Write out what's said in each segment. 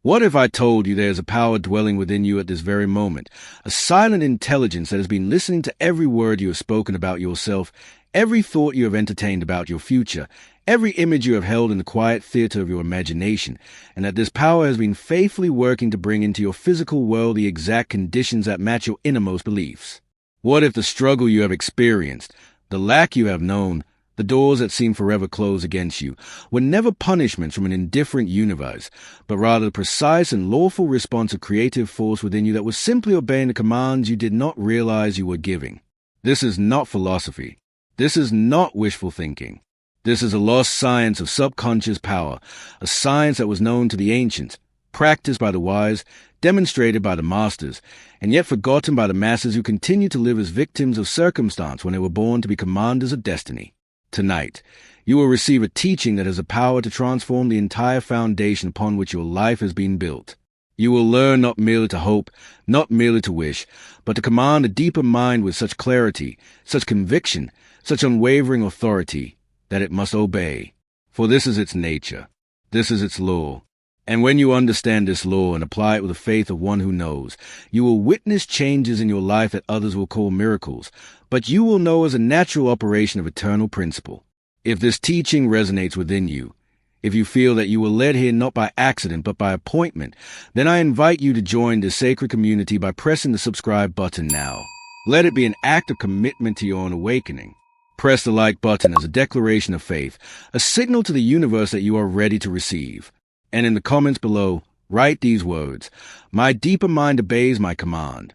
What if I told you there is a power dwelling within you at this very moment, a silent intelligence that has been listening to every word you have spoken about yourself, every thought you have entertained about your future, every image you have held in the quiet theater of your imagination, and that this power has been faithfully working to bring into your physical world the exact conditions that match your innermost beliefs? What if the struggle you have experienced, the lack you have known, the doors that seem forever closed against you, were never punishments from an indifferent universe, but rather the precise and lawful response of creative force within you that was simply obeying the commands you did not realize you were giving? This is not philosophy. This is not wishful thinking. This is a lost science of subconscious power, a science that was known to the ancients, practiced by the wise, demonstrated by the masters, and yet forgotten by the masses who continue to live as victims of circumstance when they were born to be commanders of destiny. Tonight, you will receive a teaching that has the power to transform the entire foundation upon which your life has been built. You will learn not merely to hope, not merely to wish, but to command a deeper mind with such clarity, such conviction, such unwavering authority, that it must obey. For this is its nature. This is its law. And when you understand this law and apply it with the faith of one who knows, you will witness changes in your life that others will call miracles, but you will know as a natural operation of eternal principle. If this teaching resonates within you, if you feel that you were led here not by accident but by appointment, then I invite you to join this sacred community by pressing the subscribe button now. Let it be an act of commitment to your own awakening. Press the like button as a declaration of faith, a signal to the universe that you are ready to receive. And in the comments below, write these words: "My deeper mind obeys my command."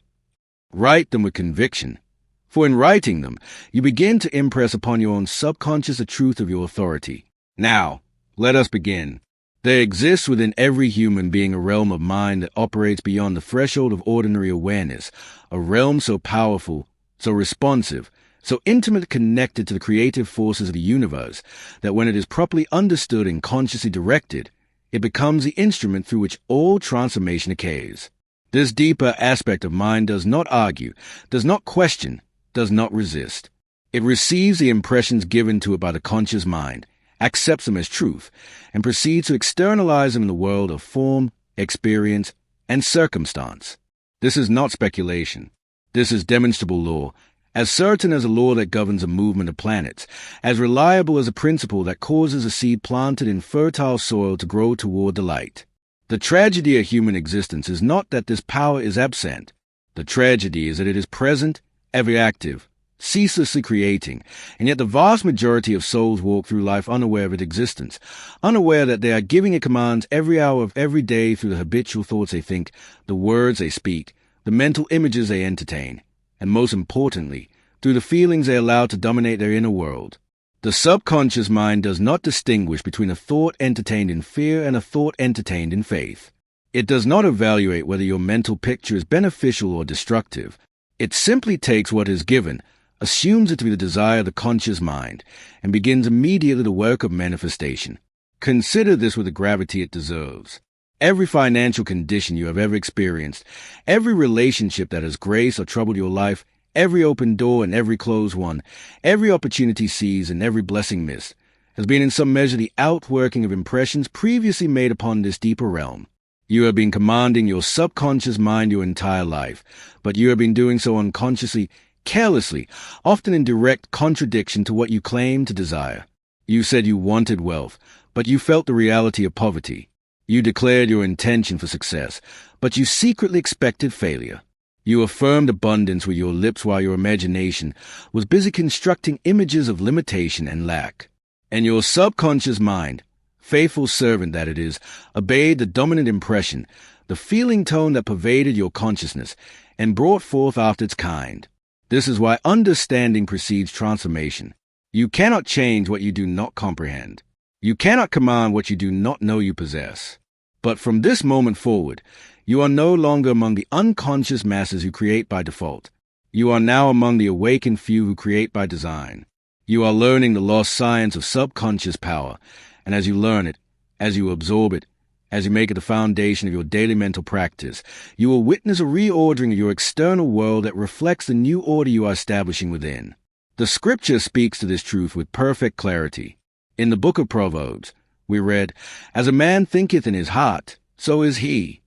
Write them with conviction, for in writing them, you begin to impress upon your own subconscious the truth of your authority. Now, let us begin. There exists within every human being a realm of mind that operates beyond the threshold of ordinary awareness, a realm so powerful, so responsive, so intimately connected to the creative forces of the universe, that when it is properly understood and consciously directed, it becomes the instrument through which all transformation occurs. This deeper aspect of mind does not argue, does not question, does not resist. It receives the impressions given to it by the conscious mind, accepts them as truth, and proceeds to externalize them in the world of form, experience, and circumstance. This is not speculation. This is demonstrable law, as certain as a law that governs the movement of planets, as reliable as a principle that causes a seed planted in fertile soil to grow toward the light. The tragedy of human existence is not that this power is absent. The tragedy is that it is present, ever active, ceaselessly creating, and yet the vast majority of souls walk through life unaware of its existence, unaware that they are giving it commands every hour of every day through the habitual thoughts they think, the words they speak, the mental images they entertain, and most importantly, through the feelings they allow to dominate their inner world. The subconscious mind does not distinguish between a thought entertained in fear and a thought entertained in faith. It does not evaluate whether your mental picture is beneficial or destructive. It simply takes what is given, assumes it to be the desire of the conscious mind, and begins immediately the work of manifestation. Consider this with the gravity it deserves. Every financial condition you have ever experienced, every relationship that has graced or troubled your life, every open door and every closed one, every opportunity seized and every blessing missed, has been in some measure the outworking of impressions previously made upon this deeper realm. You have been commanding your subconscious mind your entire life, but you have been doing so unconsciously, carelessly, often in direct contradiction to what you claim to desire. You said you wanted wealth, but you felt the reality of poverty. You declared your intention for success, but you secretly expected failure. You affirmed abundance with your lips while your imagination was busy constructing images of limitation and lack. And your subconscious mind, faithful servant that it is, obeyed the dominant impression, the feeling tone that pervaded your consciousness, and brought forth after its kind. This is why understanding precedes transformation. You cannot change what you do not comprehend. You cannot command what you do not know you possess. But from this moment forward, you are no longer among the unconscious masses who create by default. You are now among the awakened few who create by design. You are learning the lost science of subconscious power, and as you learn it, as you absorb it, as you make it the foundation of your daily mental practice, you will witness a reordering of your external world that reflects the new order you are establishing within. The scripture speaks to this truth with perfect clarity. In the book of Proverbs, we read, "As a man thinketh in his heart, so is he.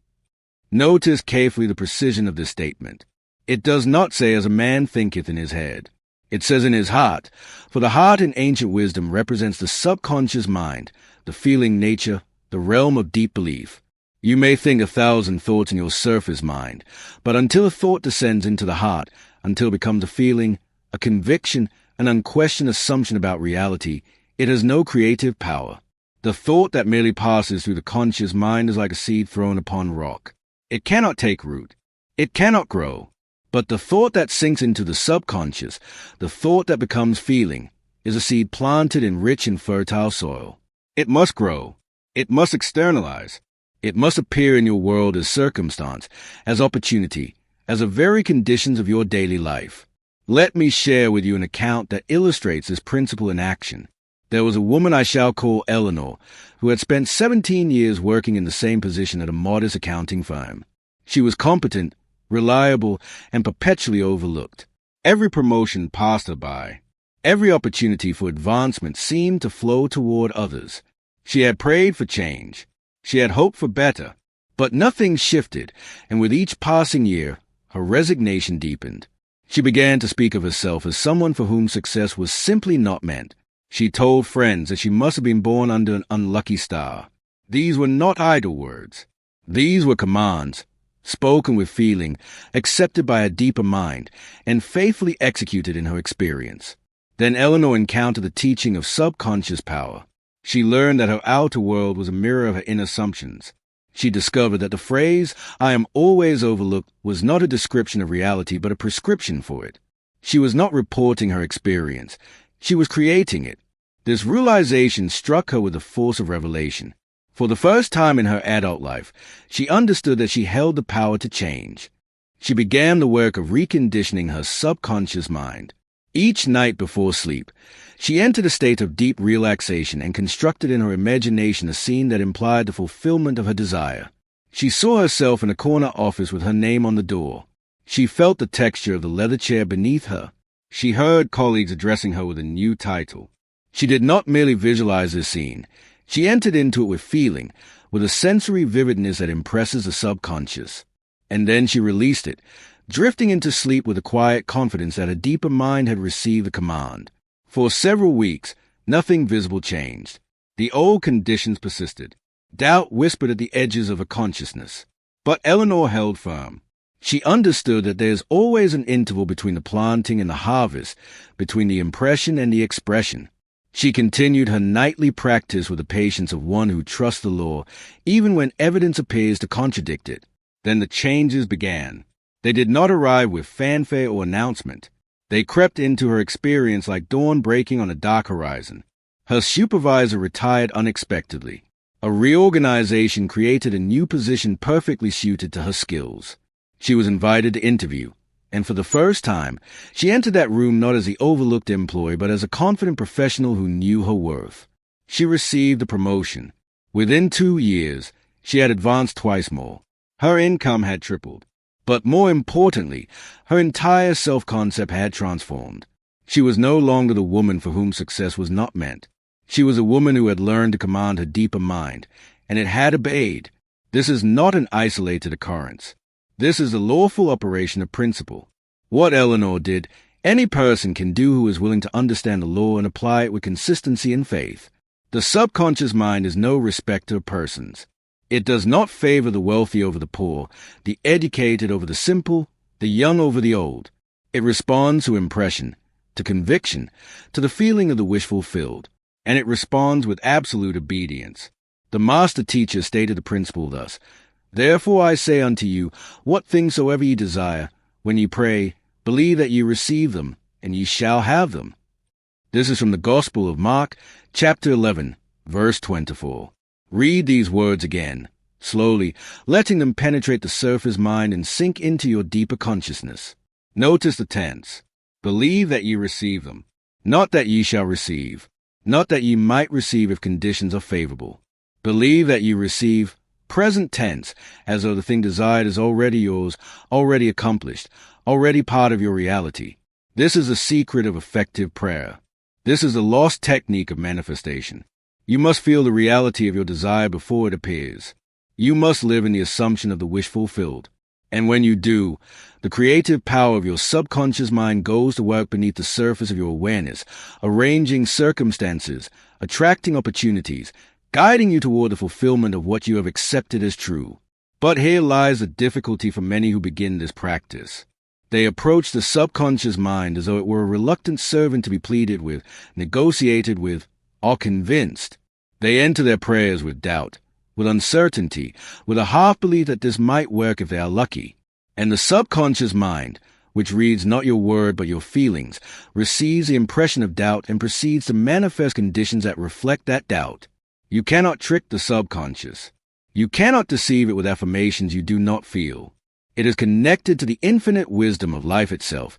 Notice carefully the precision of this statement. It does not say, as a man thinketh in his head. It says in his heart, for the heart in ancient wisdom represents the subconscious mind, the feeling nature, the realm of deep belief. You may think 1,000 thoughts in your surface mind, but until a thought descends into the heart, until it becomes a feeling, a conviction, an unquestioned assumption about reality, it has no creative power. The thought that merely passes through the conscious mind is like a seed thrown upon rock. It cannot take root. It cannot grow. But the thought that sinks into the subconscious, the thought that becomes feeling, is a seed planted in rich and fertile soil. It must grow. It must externalize. It must appear in your world as circumstance, as opportunity, as the very conditions of your daily life. Let me share with you an account that illustrates this principle in action. There was a woman I shall call Eleanor, who had spent 17 years working in the same position at a modest accounting firm. She was competent, reliable, and perpetually overlooked. Every promotion passed her by. Every opportunity for advancement seemed to flow toward others. She had prayed for change. She had hoped for better. But nothing shifted, and with each passing year, her resignation deepened. She began to speak of herself as someone for whom success was simply not meant. She told friends that she must have been born under an unlucky star. These were not idle words. These were commands, spoken with feeling, accepted by a deeper mind, and faithfully executed in her experience. Then Eleanor encountered the teaching of subconscious power. She learned that her outer world was a mirror of her inner assumptions. She discovered that the phrase, "I am always overlooked," was not a description of reality but a prescription for it. She was not reporting her experience. She was creating it. This realization struck her with the force of revelation. For the first time in her adult life, she understood that she held the power to change. She began the work of reconditioning her subconscious mind. Each night before sleep, she entered a state of deep relaxation and constructed in her imagination a scene that implied the fulfillment of her desire. She saw herself in a corner office with her name on the door. She felt the texture of the leather chair beneath her. She heard colleagues addressing her with a new title. She did not merely visualize this scene. She entered into it with feeling, with a sensory vividness that impresses the subconscious. And then she released it, drifting into sleep with a quiet confidence that a deeper mind had received the command. For several weeks, nothing visible changed. The old conditions persisted. Doubt whispered at the edges of her consciousness. But Eleanor held firm. She understood that there is always an interval between the planting and the harvest, between the impression and the expression. She continued her nightly practice with the patience of one who trusts the law, even when evidence appears to contradict it. Then the changes began. They did not arrive with fanfare or announcement. They crept into her experience like dawn breaking on a dark horizon. Her supervisor retired unexpectedly. A reorganization created a new position perfectly suited to her skills. She was invited to interview, and for the first time, she entered that room not as the overlooked employee, but as a confident professional who knew her worth. She received the promotion. Within 2 years, she had advanced twice more. Her income had tripled. But more importantly, her entire self-concept had transformed. She was no longer the woman for whom success was not meant. She was a woman who had learned to command her deeper mind, and it had obeyed. This is not an isolated occurrence. This is the lawful operation of principle. What Eleanor did, any person can do who is willing to understand the law and apply it with consistency and faith. The subconscious mind is no respecter of persons. It does not favor the wealthy over the poor, the educated over the simple, the young over the old. It responds to impression, to conviction, to the feeling of the wish fulfilled, and it responds with absolute obedience. The master teacher stated the principle thus: "Therefore I say unto you, what things soever ye desire, when ye pray, believe that ye receive them, and ye shall have them." This is from the Gospel of Mark, chapter 11, verse 24. Read these words again, slowly, letting them penetrate the surface mind and sink into your deeper consciousness. Notice the tense. Believe that ye receive them, not that ye shall receive, not that ye might receive if conditions are favorable. Believe that ye receive, present tense, as though the thing desired is already yours, already accomplished, already part of your reality. This is the secret of effective prayer. This is the lost technique of manifestation. You must feel the reality of your desire before it appears. You must live in the assumption of the wish fulfilled. And when you do, the creative power of your subconscious mind goes to work beneath the surface of your awareness, arranging circumstances, attracting opportunities, guiding you toward the fulfillment of what you have accepted as true. But here lies the difficulty for many who begin this practice. They approach the subconscious mind as though it were a reluctant servant to be pleaded with, negotiated with, or convinced. They enter their prayers with doubt, with uncertainty, with a half-belief that this might work if they are lucky. And the subconscious mind, which reads not your word but your feelings, receives the impression of doubt and proceeds to manifest conditions that reflect that doubt. You cannot trick the subconscious. You cannot deceive it with affirmations you do not feel. It is connected to the infinite wisdom of life itself,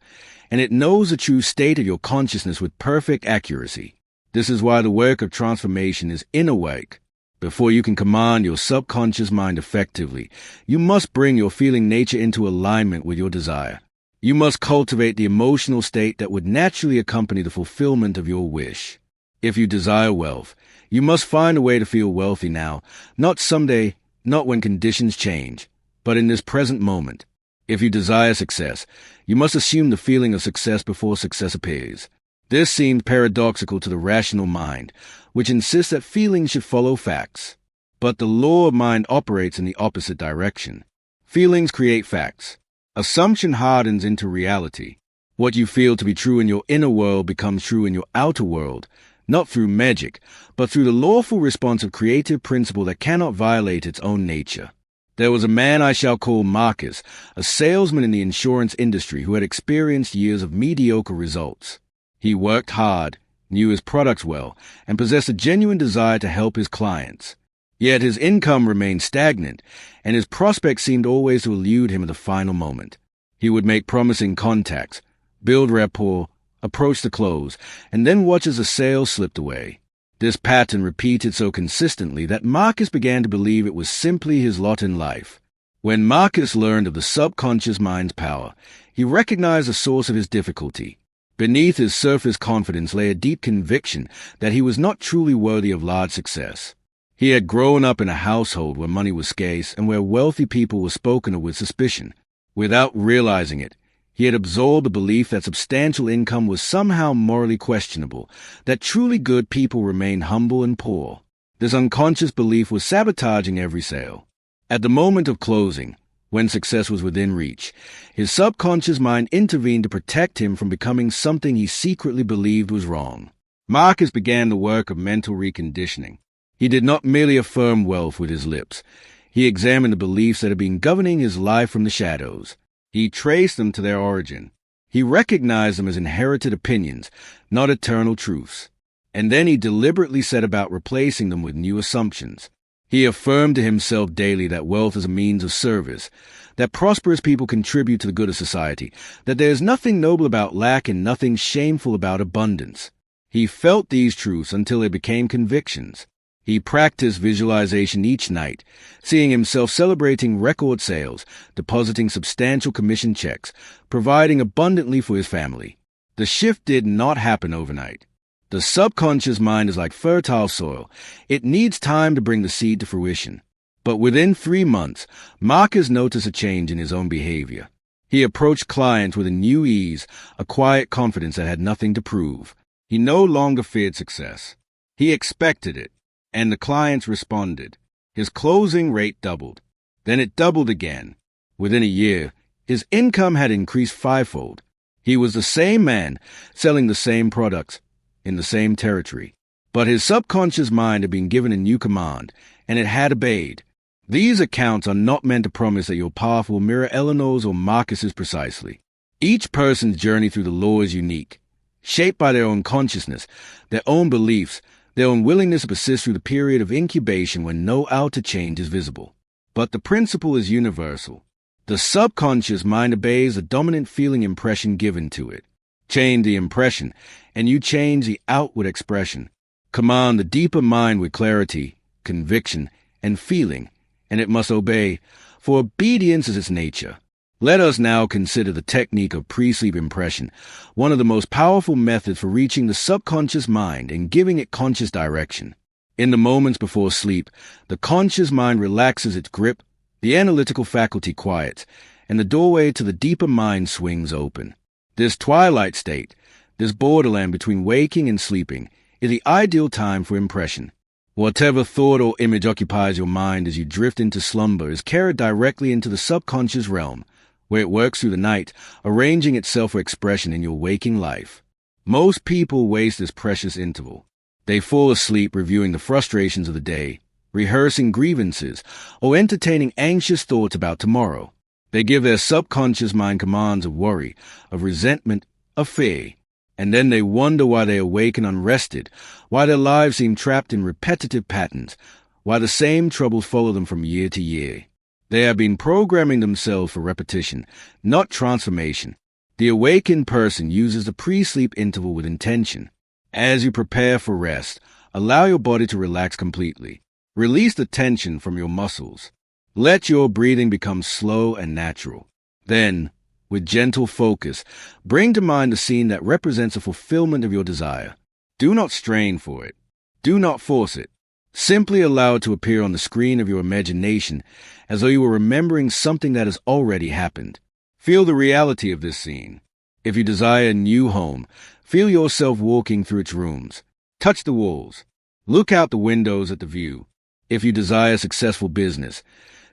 and it knows the true state of your consciousness with perfect accuracy. This is why the work of transformation is inner work. Before you can command your subconscious mind effectively, you must bring your feeling nature into alignment with your desire. You must cultivate the emotional state that would naturally accompany the fulfillment of your wish. If you desire wealth, you must find a way to feel wealthy now, not someday, not when conditions change, but in this present moment. If you desire success, you must assume the feeling of success before success appears. This seems paradoxical to the rational mind, which insists that feelings should follow facts. But the law of mind operates in the opposite direction. Feelings create facts. Assumption hardens into reality. What you feel to be true in your inner world becomes true in your outer world, not through magic, but through the lawful response of creative principle that cannot violate its own nature. There was a man I shall call Marcus, a salesman in the insurance industry who had experienced years of mediocre results. He worked hard, knew his products well, and possessed a genuine desire to help his clients. Yet his income remained stagnant, and his prospects seemed always to elude him at the final moment. He would make promising contacts, build rapport, approach the close, and then watch as the sales slipped away. This pattern repeated so consistently that Marcus began to believe it was simply his lot in life. When Marcus learned of the subconscious mind's power, he recognized the source of his difficulty. Beneath his surface confidence lay a deep conviction that he was not truly worthy of large success. He had grown up in a household where money was scarce and where wealthy people were spoken of with suspicion. Without realizing it, he had absorbed the belief that substantial income was somehow morally questionable, that truly good people remained humble and poor. This unconscious belief was sabotaging every sale. At the moment of closing, when success was within reach, his subconscious mind intervened to protect him from becoming something he secretly believed was wrong. Marcus began the work of mental reconditioning. He did not merely affirm wealth with his lips. He examined the beliefs that had been governing his life from the shadows. He traced them to their origin. He recognized them as inherited opinions, not eternal truths. And then he deliberately set about replacing them with new assumptions. He affirmed to himself daily that wealth is a means of service, that prosperous people contribute to the good of society, that there is nothing noble about lack and nothing shameful about abundance. He felt these truths until they became convictions. He practiced visualization each night, seeing himself celebrating record sales, depositing substantial commission checks, providing abundantly for his family. The shift did not happen overnight. The subconscious mind is like fertile soil. It needs time to bring the seed to fruition. But within 3 months, Marcus noticed a change in his own behavior. He approached clients with a new ease, a quiet confidence that had nothing to prove. He no longer feared success. He expected it. And the clients responded. His closing rate doubled. Then it doubled again. Within a year, his income had increased 5-fold. He was the same man, selling the same products, in the same territory. But his subconscious mind had been given a new command, and it had obeyed. These accounts are not meant to promise that your path will mirror Eleanor's or Marcus's precisely. Each person's journey through the law is unique, shaped by their own consciousness, their own beliefs, their own willingness to persist through the period of incubation when no outer change is visible. But the principle is universal. The subconscious mind obeys the dominant feeling impression given to it. Change the impression, and you change the outward expression. Command the deeper mind with clarity, conviction, and feeling, and it must obey, for obedience is its nature. Let us now consider the technique of pre-sleep impression, one of the most powerful methods for reaching the subconscious mind and giving it conscious direction. In the moments before sleep, the conscious mind relaxes its grip, the analytical faculty quiets, and the doorway to the deeper mind swings open. This twilight state, this borderland between waking and sleeping, is the ideal time for impression. Whatever thought or image occupies your mind as you drift into slumber is carried directly into the subconscious realm, where it works through the night, arranging itself for expression in your waking life. Most people waste this precious interval. They fall asleep reviewing the frustrations of the day, rehearsing grievances, or entertaining anxious thoughts about tomorrow. They give their subconscious mind commands of worry, of resentment, of fear, and then they wonder why they awaken unrested, why their lives seem trapped in repetitive patterns, why the same troubles follow them from year to year. They have been programming themselves for repetition, not transformation. The awakened person uses the pre-sleep interval with intention. As you prepare for rest, allow your body to relax completely. Release the tension from your muscles. Let your breathing become slow and natural. Then, with gentle focus, bring to mind the scene that represents a fulfillment of your desire. Do not strain for it. Do not force it. Simply allow it to appear on the screen of your imagination as though you were remembering something that has already happened. Feel the reality of this scene. If you desire a new home, feel yourself walking through its rooms. Touch the walls. Look out the windows at the view. If you desire successful business,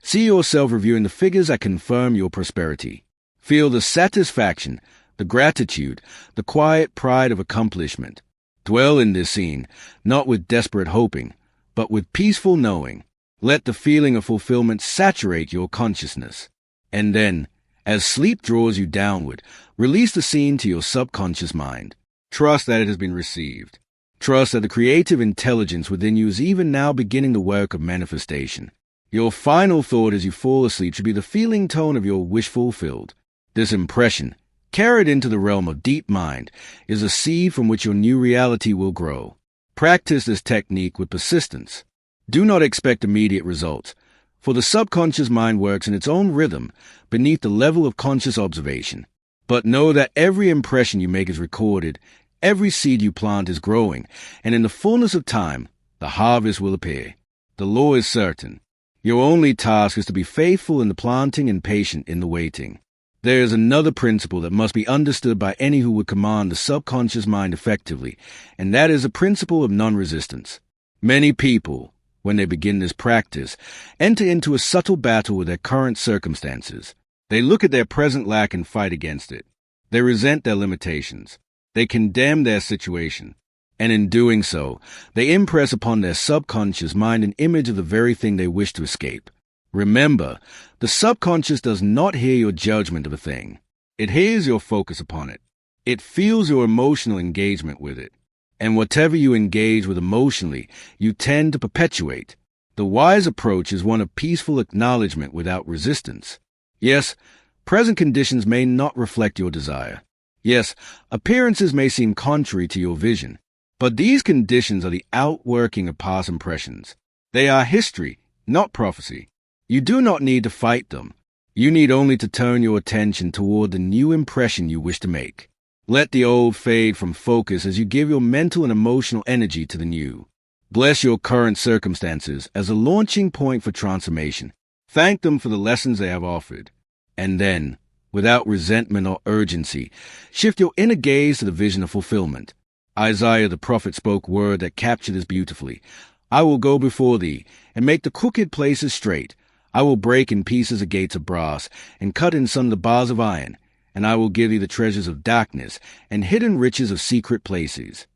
see yourself reviewing the figures that confirm your prosperity. Feel the satisfaction, the gratitude, the quiet pride of accomplishment. Dwell in this scene, not with desperate hoping, but with peaceful knowing. Let the feeling of fulfillment saturate your consciousness. And then, as sleep draws you downward, release the scene to your subconscious mind. Trust that it has been received. Trust that the creative intelligence within you is even now beginning the work of manifestation. Your final thought as you fall asleep should be the feeling tone of your wish fulfilled. This impression, carried into the realm of deep mind, is a seed from which your new reality will grow. Practice this technique with persistence. Do not expect immediate results, for the subconscious mind works in its own rhythm beneath the level of conscious observation. But know that every impression you make is recorded, every seed you plant is growing, and in the fullness of time, the harvest will appear. The law is certain. Your only task is to be faithful in the planting and patient in the waiting. There is another principle that must be understood by any who would command the subconscious mind effectively, and that is the principle of non-resistance. Many people, when they begin this practice, enter into a subtle battle with their current circumstances. They look at their present lack and fight against it. They resent their limitations. They condemn their situation. And in doing so, they impress upon their subconscious mind an image of the very thing they wish to escape. Remember, the subconscious does not hear your judgment of a thing. It hears your focus upon it. It feels your emotional engagement with it. And whatever you engage with emotionally, you tend to perpetuate. The wise approach is one of peaceful acknowledgement without resistance. Yes, present conditions may not reflect your desire. Yes, appearances may seem contrary to your vision. But these conditions are the outworking of past impressions. They are history, not prophecy. You do not need to fight them. You need only to turn your attention toward the new impression you wish to make. Let the old fade from focus as you give your mental and emotional energy to the new. Bless your current circumstances as a launching point for transformation. Thank them for the lessons they have offered. And then, without resentment or urgency, shift your inner gaze to the vision of fulfillment. Isaiah the prophet spoke word that captured this beautifully. I will go before thee, and make the crooked places straight. I will break in pieces the gates of brass, and cut in some the bars of iron, and I will give thee the treasures of darkness, and hidden riches of secret places.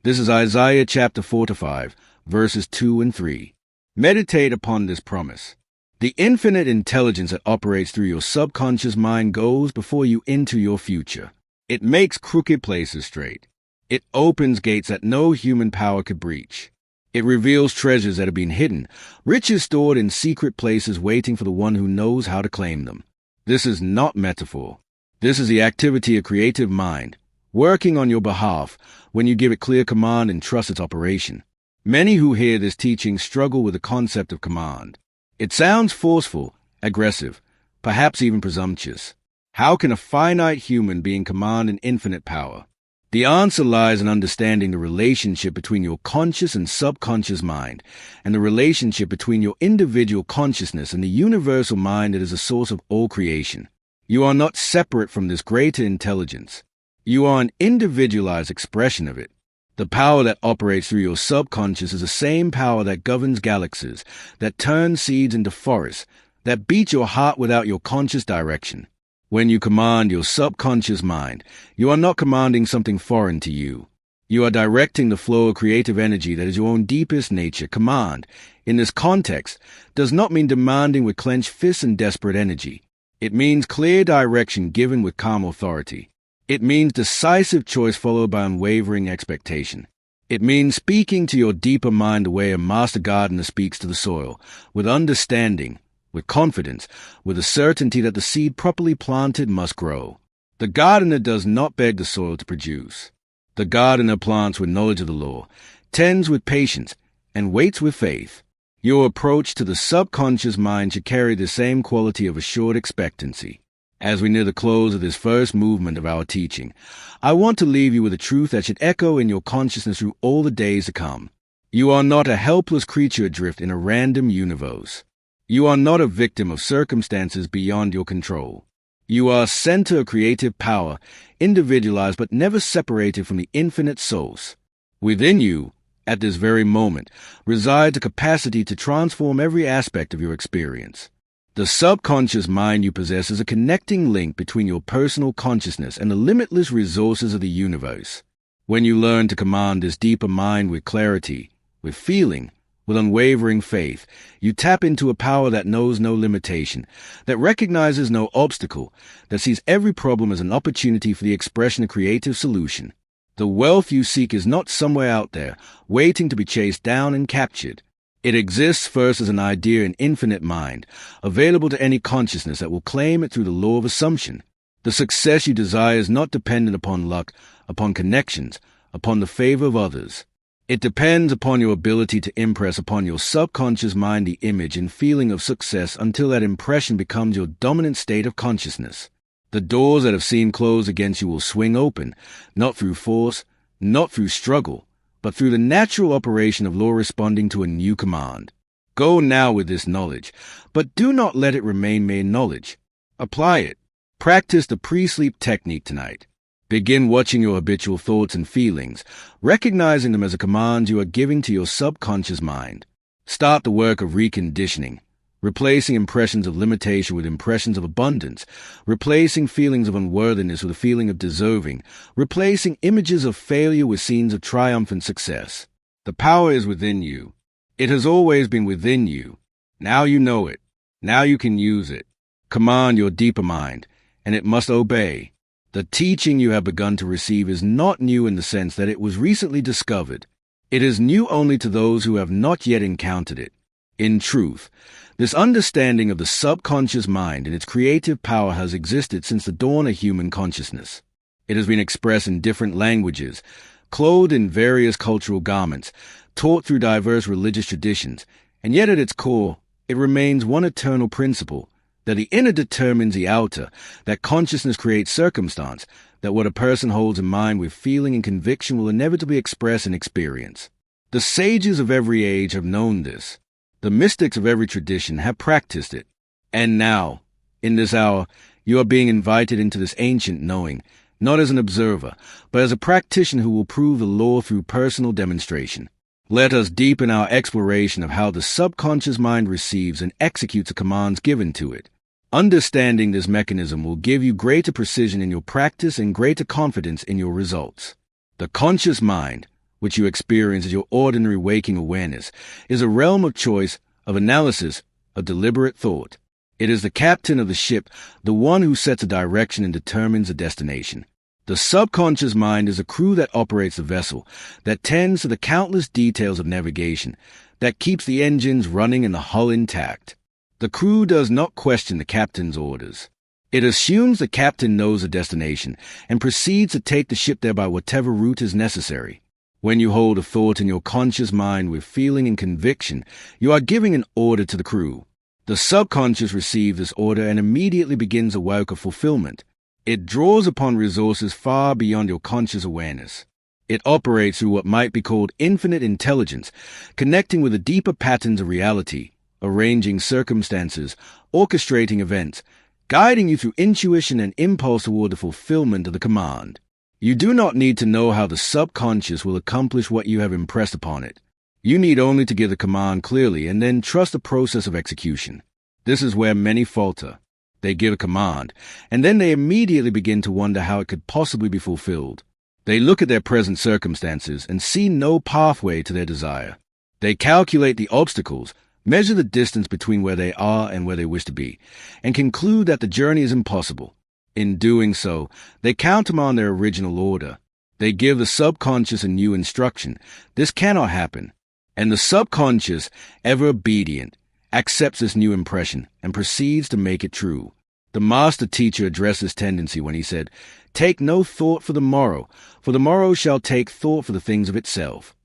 This is Isaiah chapter 4-5, verses 2 and 3. Meditate upon this promise. The infinite intelligence that operates through your subconscious mind goes before you into your future. It makes crooked places straight. It opens gates that no human power could breach. It reveals treasures that have been hidden, riches stored in secret places waiting for the one who knows how to claim them. This is not metaphor. This is the activity of creative mind, working on your behalf when you give it clear command and trust its operation. Many who hear this teaching struggle with the concept of command. It sounds forceful, aggressive, perhaps even presumptuous. How can a finite human being command an infinite power? The answer lies in understanding the relationship between your conscious and subconscious mind, and the relationship between your individual consciousness and the universal mind that is the source of all creation. You are not separate from this greater intelligence. You are an individualized expression of it. The power that operates through your subconscious is the same power that governs galaxies, that turns seeds into forests, that beats your heart without your conscious direction. When you command your subconscious mind, you are not commanding something foreign to you. You are directing the flow of creative energy that is your own deepest nature. Command, in this context, does not mean demanding with clenched fists and desperate energy. It means clear direction given with calm authority. It means decisive choice followed by unwavering expectation. It means speaking to your deeper mind the way a master gardener speaks to the soil, with understanding, with confidence, with a certainty that the seed properly planted must grow. The gardener does not beg the soil to produce. The gardener plants with knowledge of the law, tends with patience, and waits with faith. Your approach to the subconscious mind should carry the same quality of assured expectancy. As we near the close of this first movement of our teaching, I want to leave you with a truth that should echo in your consciousness through all the days to come. You are not a helpless creature adrift in a random universe. You are not a victim of circumstances beyond your control. You are a center of creative power, individualized but never separated from the infinite source. Within you, at this very moment, resides a capacity to transform every aspect of your experience. The subconscious mind you possess is a connecting link between your personal consciousness and the limitless resources of the universe. When you learn to command this deeper mind with clarity, with feeling, with unwavering faith, you tap into a power that knows no limitation, that recognizes no obstacle, that sees every problem as an opportunity for the expression of creative solution. The wealth you seek is not somewhere out there, waiting to be chased down and captured. It exists first as an idea in infinite mind, available to any consciousness that will claim it through the law of assumption. The success you desire is not dependent upon luck, upon connections, upon the favor of others. It depends upon your ability to impress upon your subconscious mind the image and feeling of success until that impression becomes your dominant state of consciousness. The doors that have seemed closed against you will swing open, not through force, not through struggle, but through the natural operation of law responding to a new command. Go now with this knowledge, but do not let it remain mere knowledge. Apply it. Practice the pre-sleep technique tonight. Begin watching your habitual thoughts and feelings, recognizing them as a command you are giving to your subconscious mind. Start the work of reconditioning, replacing impressions of limitation with impressions of abundance, replacing feelings of unworthiness with a feeling of deserving, replacing images of failure with scenes of triumph and success. The power is within you. It has always been within you. Now you know it. Now you can use it. Command your deeper mind, and it must obey. The teaching you have begun to receive is not new in the sense that it was recently discovered. It is new only to those who have not yet encountered it. In truth, this understanding of the subconscious mind and its creative power has existed since the dawn of human consciousness. It has been expressed in different languages, clothed in various cultural garments, taught through diverse religious traditions, and yet at its core, it remains one eternal principle, that the inner determines the outer, that consciousness creates circumstance, that what a person holds in mind with feeling and conviction will inevitably express in experience. The sages of every age have known this. The mystics of every tradition have practiced it. And now, in this hour, you are being invited into this ancient knowing, not as an observer, but as a practitioner who will prove the law through personal demonstration. Let us deepen our exploration of how the subconscious mind receives and executes the commands given to it. Understanding this mechanism will give you greater precision in your practice and greater confidence in your results. The conscious mind, which you experience as your ordinary waking awareness, is a realm of choice, of analysis, of deliberate thought. It is the captain of the ship, the one who sets a direction and determines a destination. The subconscious mind is a crew that operates the vessel, that tends to the countless details of navigation, that keeps the engines running and the hull intact. The crew does not question the captain's orders. It assumes the captain knows the destination and proceeds to take the ship there by whatever route is necessary. When you hold a thought in your conscious mind with feeling and conviction, you are giving an order to the crew. The subconscious receives this order and immediately begins a work of fulfillment. It draws upon resources far beyond your conscious awareness. It operates through what might be called infinite intelligence, connecting with the deeper patterns of reality, arranging circumstances, orchestrating events, guiding you through intuition and impulse toward the fulfillment of the command. You do not need to know how the subconscious will accomplish what you have impressed upon it. You need only to give the command clearly and then trust the process of execution. This is where many falter. They give a command, and then they immediately begin to wonder how it could possibly be fulfilled. They look at their present circumstances and see no pathway to their desire. They calculate the obstacles, measure the distance between where they are and where they wish to be, and conclude that the journey is impossible. In doing so, they countermand their original order. They give the subconscious a new instruction. This cannot happen. And the subconscious, ever obedient, accepts this new impression and proceeds to make it true. The master teacher addressed this tendency when he said, "Take no thought for the morrow shall take thought for the things of itself."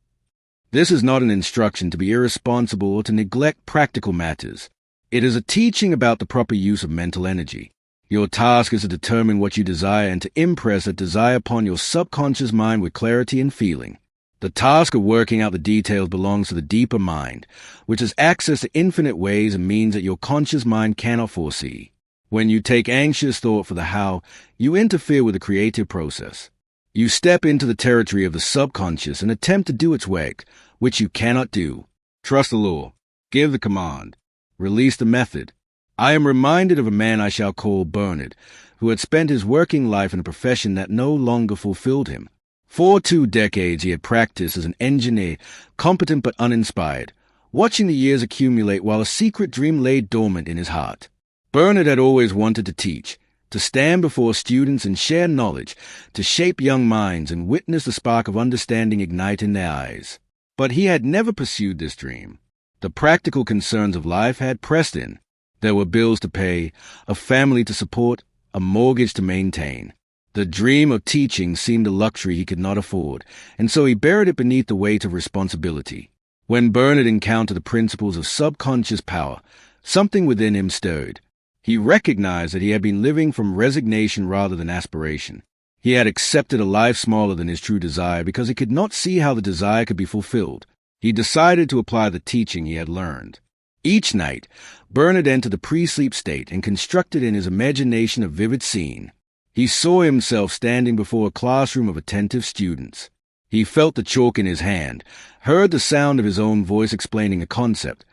This is not an instruction to be irresponsible or to neglect practical matters. It is a teaching about the proper use of mental energy. Your task is to determine what you desire and to impress that desire upon your subconscious mind with clarity and feeling. The task of working out the details belongs to the deeper mind, which has access to infinite ways and means that your conscious mind cannot foresee. When you take anxious thought for the how, you interfere with the creative process. You step into the territory of the subconscious and attempt to do its work, which you cannot do. Trust the law. Give the command. Release the method. I am reminded of a man I shall call Bernard, who had spent his working life in a profession that no longer fulfilled him. For 2 decades he had practiced as an engineer, competent but uninspired, watching the years accumulate while a secret dream lay dormant in his heart. Bernard had always wanted to teach, to stand before students and share knowledge, to shape young minds and witness the spark of understanding ignite in their eyes. But he had never pursued this dream. The practical concerns of life had pressed in. There were bills to pay, a family to support, a mortgage to maintain. The dream of teaching seemed a luxury he could not afford, and so he buried it beneath the weight of responsibility. When Bernard encountered the principles of subconscious power, something within him stirred. He recognized that he had been living from resignation rather than aspiration. He had accepted a life smaller than his true desire because he could not see how the desire could be fulfilled. He decided to apply the teaching he had learned. Each night, Bernard entered the pre-sleep state and constructed in his imagination a vivid scene. He saw himself standing before a classroom of attentive students. He felt the chalk in his hand, heard the sound of his own voice explaining a concept,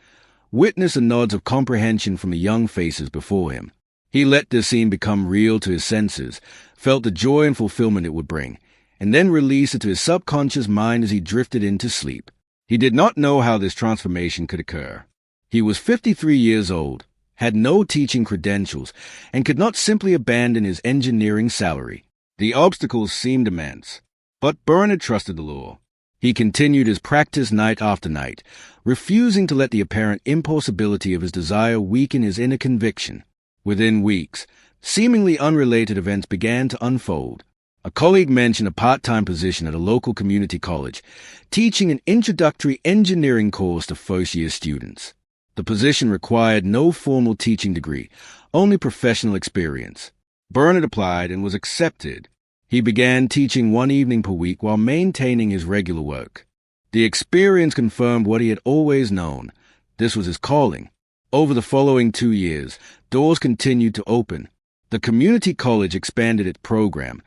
witnessed the nods of comprehension from the young faces before him. He let this scene become real to his senses, felt the joy and fulfillment it would bring, and then released it to his subconscious mind as he drifted into sleep. He did not know how this transformation could occur. He was 53 years old, had no teaching credentials, and could not simply abandon his engineering salary. The obstacles seemed immense, but Bernard trusted the law. He continued his practice night after night, refusing to let the apparent impossibility of his desire weaken his inner conviction. Within weeks, seemingly unrelated events began to unfold. A colleague mentioned a part-time position at a local community college, teaching an introductory engineering course to first-year students. The position required no formal teaching degree, only professional experience. Bernard applied and was accepted. He began teaching 1 evening per week while maintaining his regular work. The experience confirmed what he had always known. This was his calling. Over the following 2 years, doors continued to open. The community college expanded its program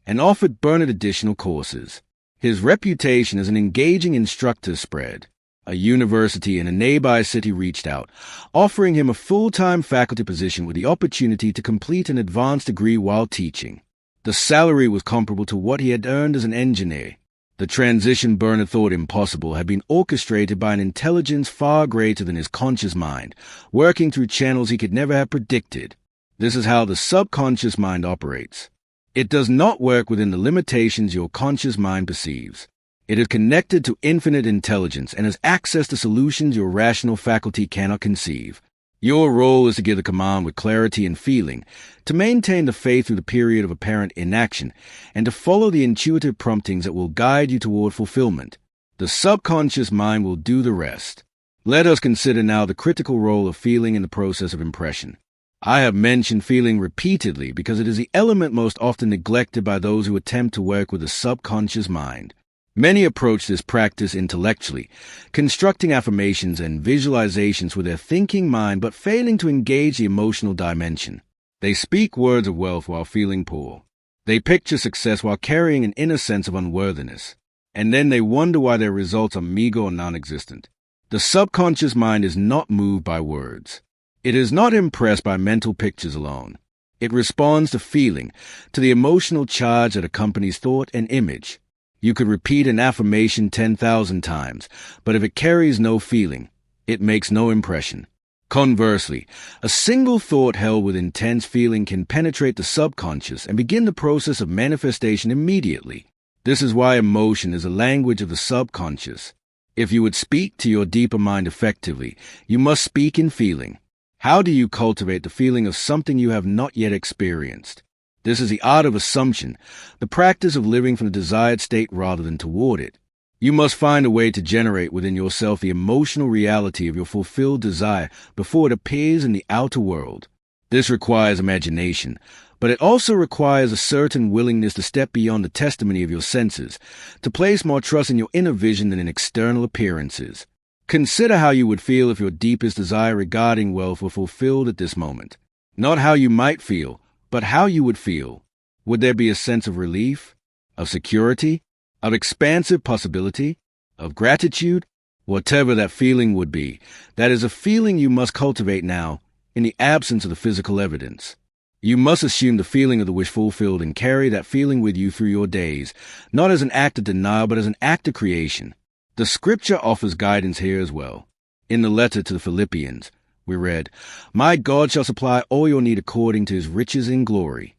and offered Bernard additional courses. His reputation as an engaging instructor spread. A university in a nearby city reached out, offering him a full-time faculty position with the opportunity to complete an advanced degree while teaching. The salary was comparable to what he had earned as an engineer. The transition Bernard thought impossible had been orchestrated by an intelligence far greater than his conscious mind, working through channels he could never have predicted. This is how the subconscious mind operates. It does not work within the limitations your conscious mind perceives. It is connected to infinite intelligence and has access to solutions your rational faculty cannot conceive. Your role is to give the command with clarity and feeling, to maintain the faith through the period of apparent inaction, and to follow the intuitive promptings that will guide you toward fulfillment. The subconscious mind will do the rest. Let us consider now the critical role of feeling in the process of impression. I have mentioned feeling repeatedly because it is the element most often neglected by those who attempt to work with the subconscious mind. Many approach this practice intellectually, constructing affirmations and visualizations with their thinking mind but failing to engage the emotional dimension. They speak words of wealth while feeling poor. They picture success while carrying an inner sense of unworthiness. And then they wonder why their results are meager or non-existent. The subconscious mind is not moved by words. It is not impressed by mental pictures alone. It responds to feeling, to the emotional charge that accompanies thought and image. You could repeat an affirmation 10,000 times, but if it carries no feeling, it makes no impression. Conversely, a single thought held with intense feeling can penetrate the subconscious and begin the process of manifestation immediately. This is why emotion is a language of the subconscious. If you would speak to your deeper mind effectively, you must speak in feeling. How do you cultivate the feeling of something you have not yet experienced? This is the art of assumption, the practice of living from the desired state rather than toward it. You must find a way to generate within yourself the emotional reality of your fulfilled desire before it appears in the outer world. This requires imagination, but it also requires a certain willingness to step beyond the testimony of your senses, to place more trust in your inner vision than in external appearances. Consider how you would feel if your deepest desire regarding wealth were fulfilled at this moment. Not how you might feel, but how you would feel. Would there be a sense of relief, of security, of expansive possibility, of gratitude? Whatever that feeling would be, that is a feeling you must cultivate now, in the absence of the physical evidence. You must assume the feeling of the wish fulfilled and carry that feeling with you through your days, not as an act of denial, but as an act of creation. The scripture offers guidance here as well. In the letter to the Philippians, we read, "My God shall supply all your need according to his riches in glory."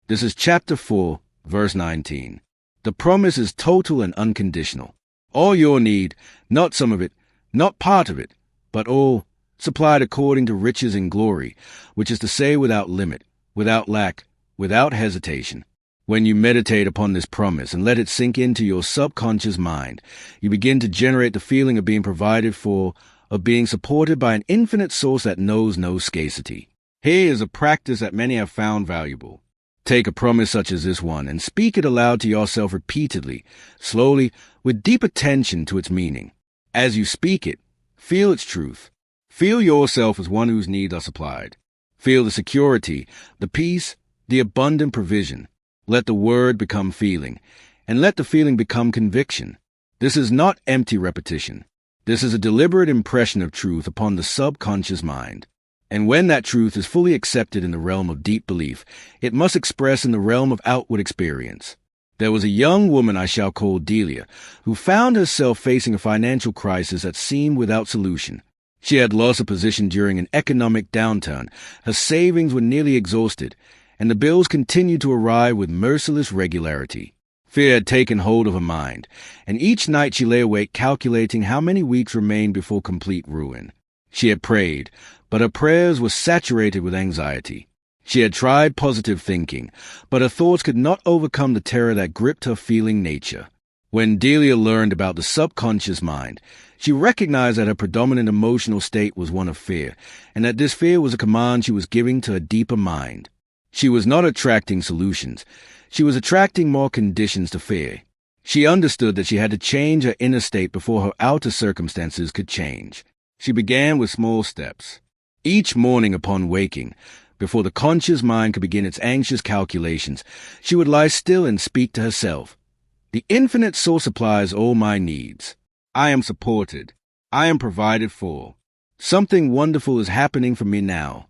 This is chapter 4, verse 19. The promise is total and unconditional. All your need, not some of it, not part of it, but all, supplied according to riches in glory, which is to say without limit, without lack, without hesitation. When you meditate upon this promise and let it sink into your subconscious mind, you begin to generate the feeling of being provided for, of being supported by an infinite source that knows no scarcity. Here is a practice that many have found valuable. Take a promise such as this one and speak it aloud to yourself repeatedly, slowly, with deep attention to its meaning. As you speak it, feel its truth. Feel yourself as one whose needs are supplied. Feel the security, the peace, the abundant provision. Let the word become feeling, and let the feeling become conviction. This is not empty repetition. This is a deliberate impression of truth upon the subconscious mind. And when that truth is fully accepted in the realm of deep belief, it must express in the realm of outward experience. There was a young woman I shall call Delia, who found herself facing a financial crisis that seemed without solution. She had lost a position during an economic downturn, her savings were nearly exhausted, and the bills continued to arrive with merciless regularity. Fear had taken hold of her mind, and each night she lay awake calculating how many weeks remained before complete ruin. She had prayed, but her prayers were saturated with anxiety. She had tried positive thinking, but her thoughts could not overcome the terror that gripped her feeling nature. When Delia learned about the subconscious mind, she recognized that her predominant emotional state was one of fear, and that this fear was a command she was giving to her deeper mind. She was not attracting solutions. She was attracting more conditions to fear. She understood that she had to change her inner state before her outer circumstances could change. She began with small steps. Each morning upon waking, before the conscious mind could begin its anxious calculations, she would lie still and speak to herself. The infinite source supplies all my needs. I am supported. I am provided for. Something wonderful is happening for me now.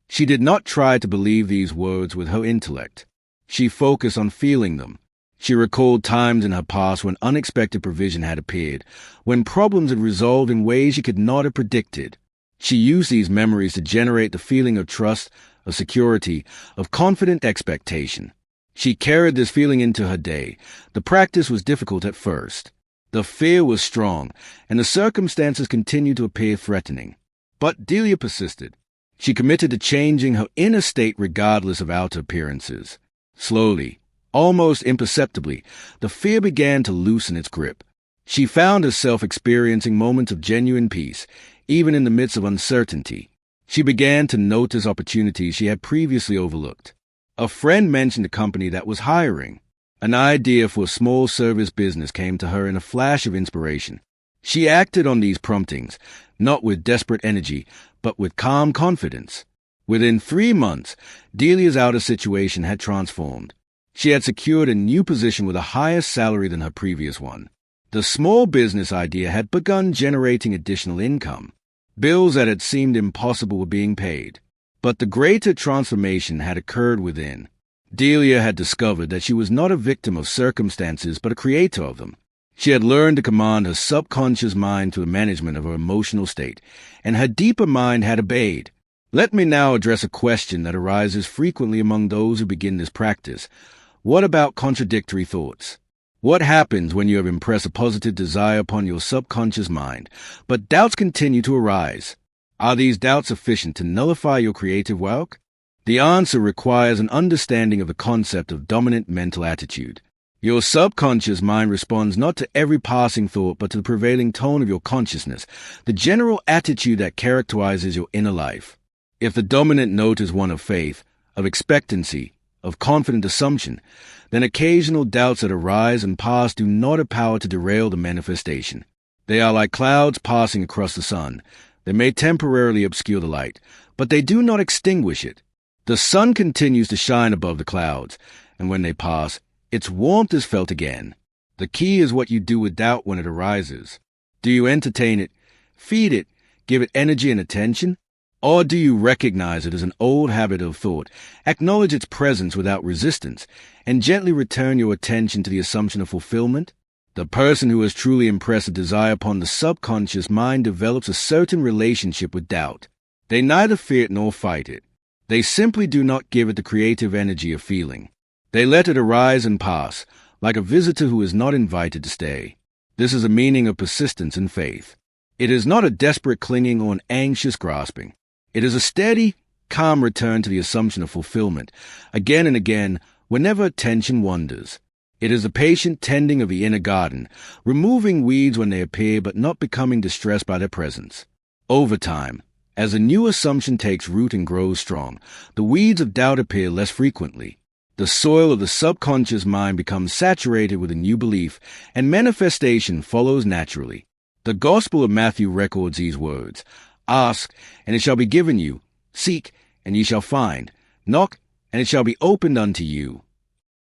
She did not try to believe these words with her intellect. She focused on feeling them. She recalled times in her past when unexpected provision had appeared, when problems had resolved in ways she could not have predicted. She used these memories to generate the feeling of trust, of security, of confident expectation. She carried this feeling into her day. The practice was difficult at first. The fear was strong, and the circumstances continued to appear threatening. But Delia persisted. She committed to changing her inner state regardless of outer appearances. Slowly, almost imperceptibly, the fear began to loosen its grip. She found herself experiencing moments of genuine peace, even in the midst of uncertainty. She began to notice opportunities she had previously overlooked. A friend mentioned a company that was hiring. An idea for a small service business came to her in a flash of inspiration. She acted on these promptings, not with desperate energy, but with calm confidence. Within 3 months, Delia's outer situation had transformed. She had secured a new position with a higher salary than her previous one. The small business idea had begun generating additional income. Bills that had seemed impossible were being paid. But the greater transformation had occurred within. Delia had discovered that she was not a victim of circumstances but a creator of them. She had learned to command her subconscious mind through the management of her emotional state, and her deeper mind had obeyed. Let me now address a question that arises frequently among those who begin this practice. What about contradictory thoughts? What happens when you have impressed a positive desire upon your subconscious mind, but doubts continue to arise? Are these doubts sufficient to nullify your creative work? The answer requires an understanding of the concept of dominant mental attitude. Your subconscious mind responds not to every passing thought, but to the prevailing tone of your consciousness, the general attitude that characterizes your inner life. If the dominant note is one of faith, of expectancy, of confident assumption, then occasional doubts that arise and pass do not have power to derail the manifestation. They are like clouds passing across the sun. They may temporarily obscure the light, but they do not extinguish it. The sun continues to shine above the clouds, and when they pass, its warmth is felt again. The key is what you do with doubt when it arises. Do you entertain it, feed it, give it energy and attention? Or do you recognize it as an old habit of thought, acknowledge its presence without resistance, and gently return your attention to the assumption of fulfillment? The person who has truly impressed a desire upon the subconscious mind develops a certain relationship with doubt. They neither fear it nor fight it. They simply do not give it the creative energy of feeling. They let it arise and pass, like a visitor who is not invited to stay. This is the meaning of persistence and faith. It is not a desperate clinging or an anxious grasping. It is a steady, calm return to the assumption of fulfillment, again and again, whenever attention wanders. It is a patient tending of the inner garden, removing weeds when they appear but not becoming distressed by their presence. Over time, as a new assumption takes root and grows strong, the weeds of doubt appear less frequently. The soil of the subconscious mind becomes saturated with a new belief, and manifestation follows naturally. The Gospel of Matthew records these words: "Ask, and it shall be given you. Seek, and ye shall find. Knock, and it shall be opened unto you."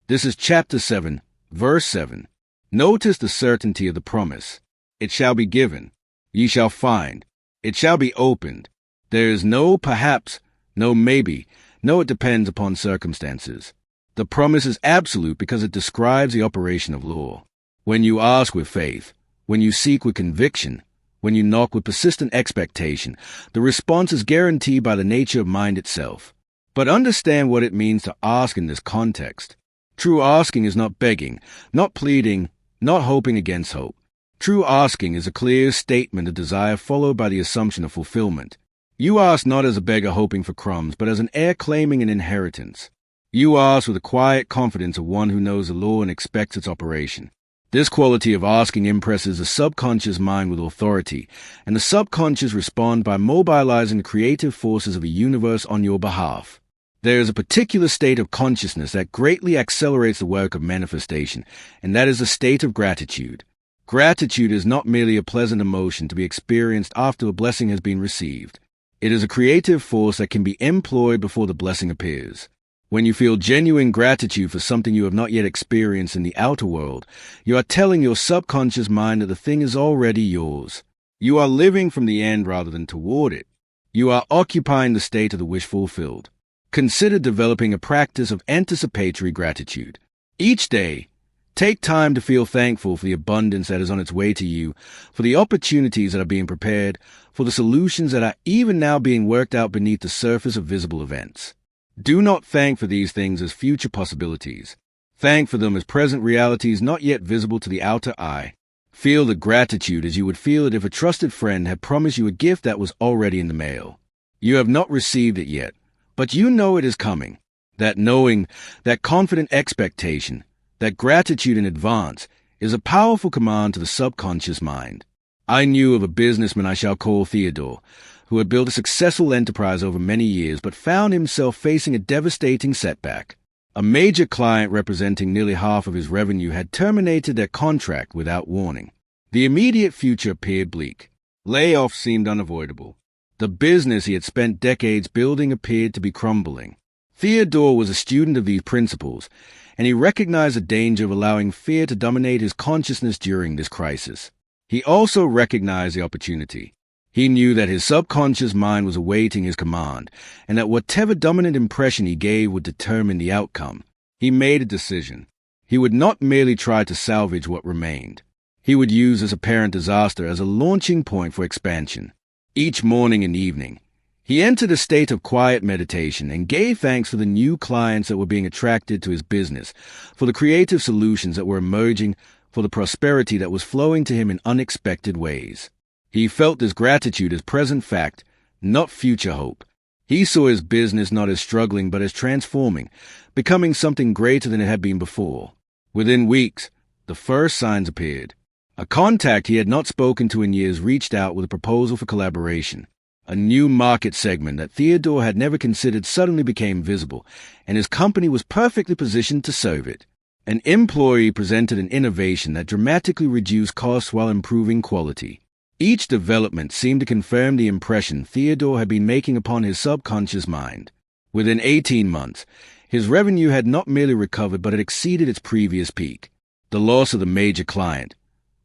This is chapter 7, verse 7. Notice the certainty of the promise. It shall be given. Ye shall find. It shall be opened. There is no perhaps, no maybe, no it depends upon circumstances. The promise is absolute because it describes the operation of law. When you ask with faith, when you seek with conviction, when you knock with persistent expectation, the response is guaranteed by the nature of mind itself. But understand what it means to ask in this context. True asking is not begging, not pleading, not hoping against hope. True asking is a clear statement of desire followed by the assumption of fulfillment. You ask not as a beggar hoping for crumbs, but as an heir claiming an inheritance. You ask with the quiet confidence of one who knows the law and expects its operation. This quality of asking impresses the subconscious mind with authority, and the subconscious responds by mobilizing the creative forces of the universe on your behalf. There is a particular state of consciousness that greatly accelerates the work of manifestation, and that is the state of gratitude. Gratitude is not merely a pleasant emotion to be experienced after a blessing has been received. It is a creative force that can be employed before the blessing appears. When you feel genuine gratitude for something you have not yet experienced in the outer world, you are telling your subconscious mind that the thing is already yours. You are living from the end rather than toward it. You are occupying the state of the wish fulfilled. Consider developing a practice of anticipatory gratitude. Each day, take time to feel thankful for the abundance that is on its way to you, for the opportunities that are being prepared, for the solutions that are even now being worked out beneath the surface of visible events. Do not thank for these things as future possibilities. Thank for them as present realities not yet visible to the outer eye. Feel the gratitude as you would feel it if a trusted friend had promised you a gift that was already in the mail. You have not received it yet, but you know it is coming. That knowing, that confident expectation, that gratitude in advance is a powerful command to the subconscious mind. I knew of a businessman I shall call Theodore. who had built a successful enterprise over many years but found himself facing a devastating setback. A major client representing nearly half of his revenue had terminated their contract without warning. The immediate future appeared bleak. Layoffs seemed unavoidable. The business he had spent decades building appeared to be crumbling. Theodore was a student of these principles, and he recognized the danger of allowing fear to dominate his consciousness during this crisis. He also recognized the opportunity. He knew that his subconscious mind was awaiting his command, and that whatever dominant impression he gave would determine the outcome. He made a decision. He would not merely try to salvage what remained. He would use this apparent disaster as a launching point for expansion. Each morning and evening, he entered a state of quiet meditation and gave thanks for the new clients that were being attracted to his business, for the creative solutions that were emerging, for the prosperity that was flowing to him in unexpected ways. He felt this gratitude as present fact, not future hope. He saw his business not as struggling but as transforming, becoming something greater than it had been before. Within weeks, the first signs appeared. A contact he had not spoken to in years reached out with a proposal for collaboration. A new market segment that Theodore had never considered suddenly became visible, and his company was perfectly positioned to serve it. An employee presented an innovation that dramatically reduced costs while improving quality. Each development seemed to confirm the impression Theodore had been making upon his subconscious mind. Within 18 months, his revenue had not merely recovered but had exceeded its previous peak. The loss of the major client,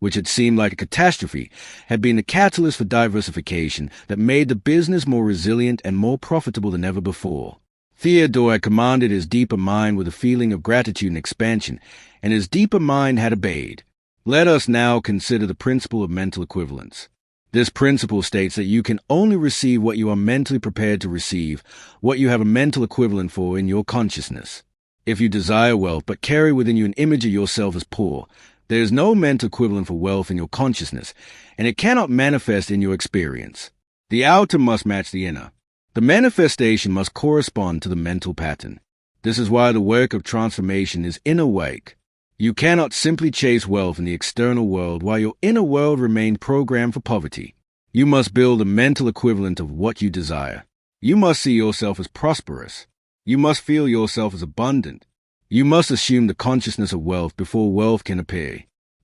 which had seemed like a catastrophe, had been the catalyst for diversification that made the business more resilient and more profitable than ever before. Theodore had commanded his deeper mind with a feeling of gratitude and expansion, and his deeper mind had obeyed. Let us now consider the principle of mental equivalence. This principle states that you can only receive what you are mentally prepared to receive, what you have a mental equivalent for in your consciousness. If you desire wealth but carry within you an image of yourself as poor, there is no mental equivalent for wealth in your consciousness, and it cannot manifest in your experience. The outer must match the inner. The manifestation must correspond to the mental pattern. This is why the work of transformation is inner work. You cannot simply chase wealth in the external world while your inner world remains programmed for poverty. You must build a mental equivalent of what you desire. You must see yourself as prosperous. You must feel yourself as abundant. You must assume the consciousness of wealth before wealth can appear.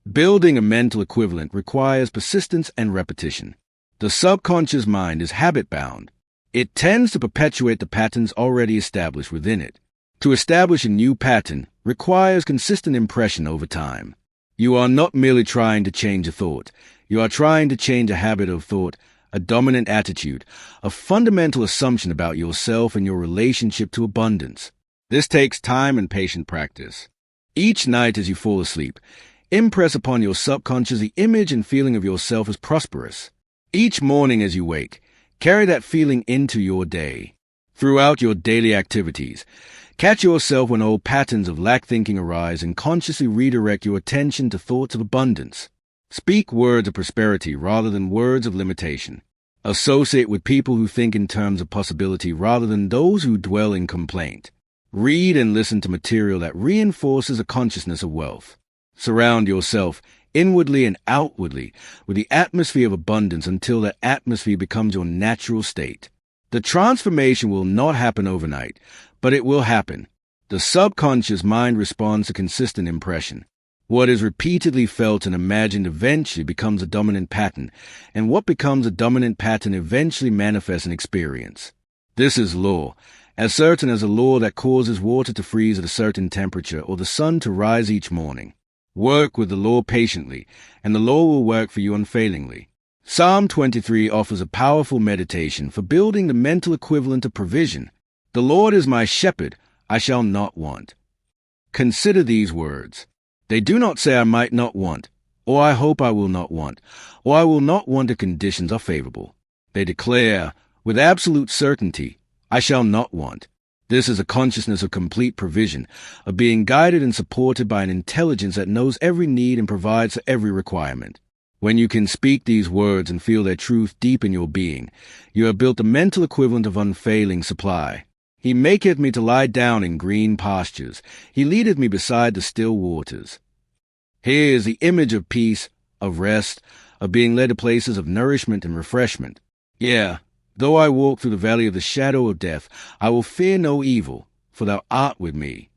Building a mental equivalent requires persistence and repetition. The subconscious mind is habit-bound. It tends to perpetuate the patterns already established within it. To establish a new pattern requires consistent impression over time. You are not merely trying to change a thought. You are trying to change a habit of thought, a dominant attitude, a fundamental assumption about yourself and your relationship to abundance. This takes time and patient practice. Each night as you fall asleep, impress upon your subconscious the image and feeling of yourself as prosperous. Each morning as you wake, carry that feeling into your day. Throughout your daily activities, catch yourself when old patterns of lack thinking arise and consciously redirect your attention to thoughts of abundance. Speak words of prosperity rather than words of limitation. Associate with people who think in terms of possibility rather than those who dwell in complaint. Read and listen to material that reinforces a consciousness of wealth. Surround yourself, inwardly and outwardly, with the atmosphere of abundance until that atmosphere becomes your natural state. The transformation will not happen overnight, but it will happen. The subconscious mind responds to consistent impression. What is repeatedly felt and imagined eventually becomes a dominant pattern, and what becomes a dominant pattern eventually manifests in experience. This is law, as certain as a law that causes water to freeze at a certain temperature or the sun to rise each morning. Work with the law patiently, and the law will work for you unfailingly. Psalm 23 offers a powerful meditation for building the mental equivalent of provision. The Lord is my shepherd, I shall not want. Consider these words. They do not say I might not want, or I hope I will not want, or I will not want if conditions are favorable. They declare, with absolute certainty, I shall not want. This is a consciousness of complete provision, of being guided and supported by an intelligence that knows every need and provides for every requirement. When you can speak these words and feel their truth deep in your being, you have built the mental equivalent of unfailing supply. He maketh me to lie down in green pastures. He leadeth me beside the still waters. Here is the image of peace, of rest, of being led to places of nourishment and refreshment. Yeah, Though I walk through the valley of the shadow of death, I will fear no evil, for thou art with me.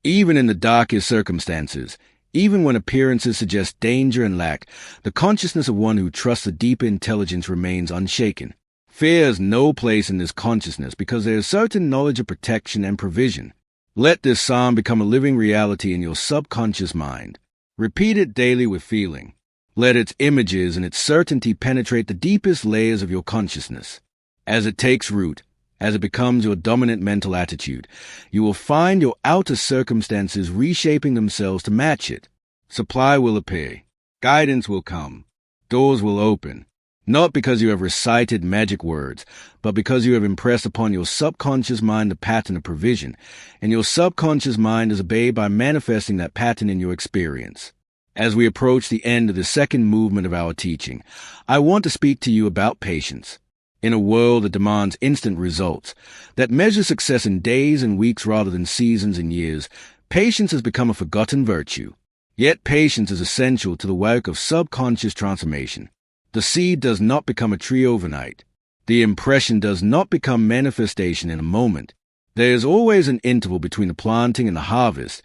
Even in the darkest circumstances, even when appearances suggest danger and lack, the consciousness of one who trusts a deeper intelligence remains unshaken. Fear has no place in this consciousness because there is certain knowledge of protection and provision. Let this psalm become a living reality in your subconscious mind. Repeat it daily with feeling. Let its images and its certainty penetrate the deepest layers of your consciousness. As it takes root, as it becomes your dominant mental attitude, you will find your outer circumstances reshaping themselves to match it. Supply will appear. Guidance will come. Doors will open. Not because you have recited magic words, but because you have impressed upon your subconscious mind the pattern of provision, and your subconscious mind is obeyed by manifesting that pattern in your experience. As we approach the end of the second movement of our teaching, I want to speak to you about patience. In a world that demands instant results, that measures success in days and weeks rather than seasons and years, patience has become a forgotten virtue. Yet patience is essential to the work of subconscious transformation. The seed does not become a tree overnight. The impression does not become manifestation in a moment. There is always an interval between the planting and the harvest,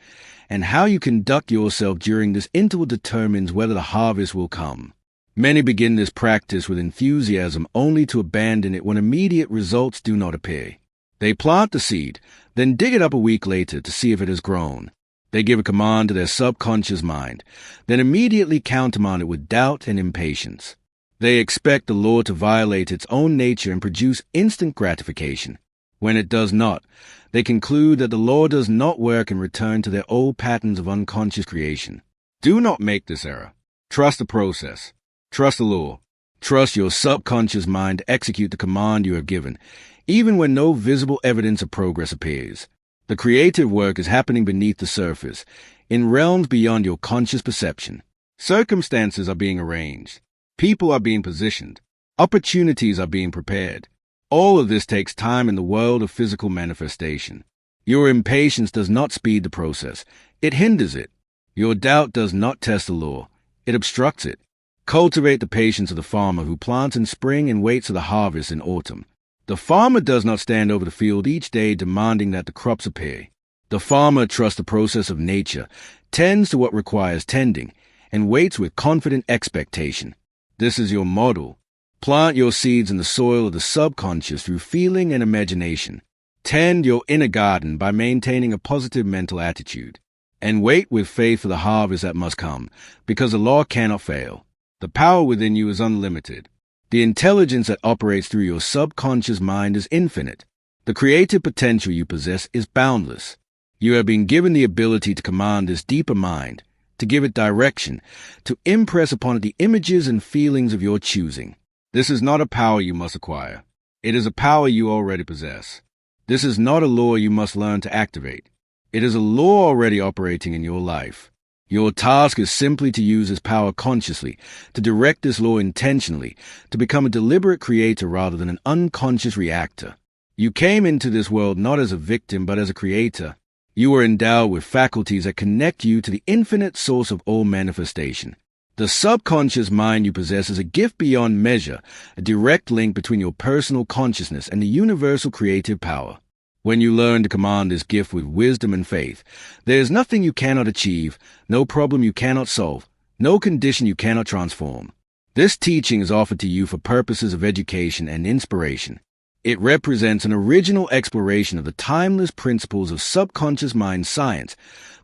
and how you conduct yourself during this interval determines whether the harvest will come. Many begin this practice with enthusiasm only to abandon it when immediate results do not appear. They plant the seed, then dig it up a week later to see if it has grown. They give a command to their subconscious mind, then immediately countermand it with doubt and impatience. They expect the law to violate its own nature and produce instant gratification. When it does not, they conclude that the law does not work and return to their old patterns of unconscious creation. Do not make this error. Trust the process. Trust the law. Trust your subconscious mind to execute the command you have given, even when no visible evidence of progress appears. The creative work is happening beneath the surface, in realms beyond your conscious perception. Circumstances are being arranged. People are being positioned. Opportunities are being prepared. All of this takes time in the world of physical manifestation. Your impatience does not speed the process. It hinders it. Your doubt does not test the law. It obstructs it. Cultivate the patience of the farmer who plants in spring and waits for the harvest in autumn. The farmer does not stand over the field each day demanding that the crops appear. The farmer trusts the process of nature, tends to what requires tending, and waits with confident expectation. This is your model. Plant your seeds in the soil of the subconscious through feeling and imagination. Tend your inner garden by maintaining a positive mental attitude. And wait with faith for the harvest that must come, because the law cannot fail. The power within you is unlimited. The intelligence that operates through your subconscious mind is infinite. The creative potential you possess is boundless. You have been given the ability to command this deeper mind, to give it direction, to impress upon it the images and feelings of your choosing. This is not a power you must acquire. It is a power you already possess. This is not a law you must learn to activate. It is a law already operating in your life. Your task is simply to use this power consciously, to direct this law intentionally, to become a deliberate creator rather than an unconscious reactor. You came into this world not as a victim but as a creator. You are endowed with faculties that connect you to the infinite source of all manifestation. The subconscious mind you possess is a gift beyond measure, a direct link between your personal consciousness and the universal creative power. When you learn to command this gift with wisdom and faith, there is nothing you cannot achieve, no problem you cannot solve, no condition you cannot transform. This teaching is offered to you for purposes of education and inspiration. It represents an original exploration of the timeless principles of subconscious mind science,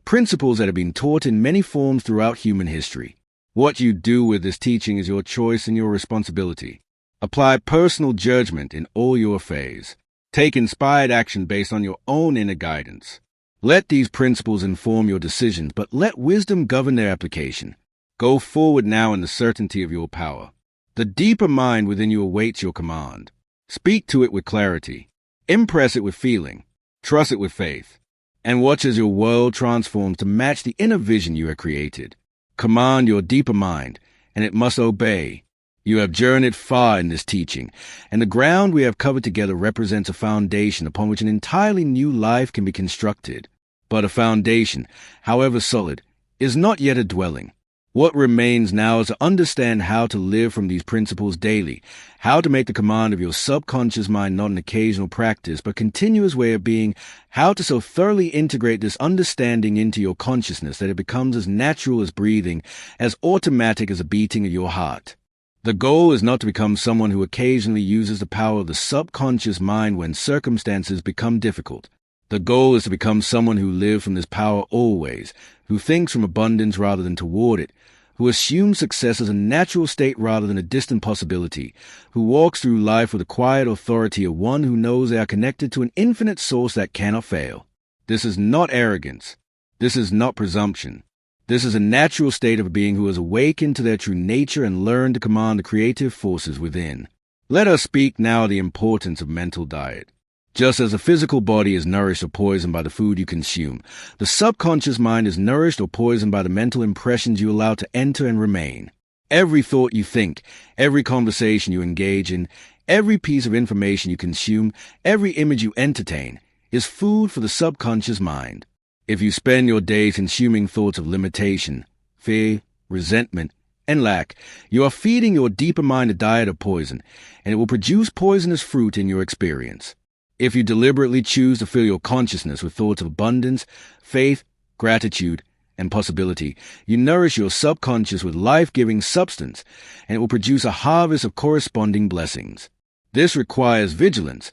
principles that have been taught in many forms throughout human history. What you do with this teaching is your choice and your responsibility. Apply personal judgment in all your affairs. Take inspired action based on your own inner guidance. Let these principles inform your decisions, but let wisdom govern their application. Go forward now in the certainty of your power. The deeper mind within you awaits your command. Speak to it with clarity. Impress it with feeling. Trust it with faith. And watch as your world transforms to match the inner vision you have created. Command your deeper mind, and it must obey. You have journeyed far in this teaching, and the ground we have covered together represents a foundation upon which an entirely new life can be constructed. But a foundation, however solid, is not yet a dwelling. What remains now is to understand how to live from these principles daily, how to make the command of your subconscious mind not an occasional practice, but continuous way of being, how to so thoroughly integrate this understanding into your consciousness that it becomes as natural as breathing, as automatic as a beating of your heart. The goal is not to become someone who occasionally uses the power of the subconscious mind when circumstances become difficult. The goal is to become someone who lives from this power always, who thinks from abundance rather than toward it, who assumes success as a natural state rather than a distant possibility, who walks through life with the quiet authority of one who knows they are connected to an infinite source that cannot fail. This is not arrogance. This is not presumption. This is a natural state of a being who has awakened to their true nature and learned to command the creative forces within. Let us speak now of the importance of mental diet. Just as the physical body is nourished or poisoned by the food you consume, the subconscious mind is nourished or poisoned by the mental impressions you allow to enter and remain. Every thought you think, every conversation you engage in, every piece of information you consume, every image you entertain, is food for the subconscious mind. If you spend your days consuming thoughts of limitation, fear, resentment, and lack, you are feeding your deeper mind a diet of poison, and it will produce poisonous fruit in your experience. If you deliberately choose to fill your consciousness with thoughts of abundance, faith, gratitude, and possibility, you nourish your subconscious with life-giving substance, and it will produce a harvest of corresponding blessings. This requires vigilance,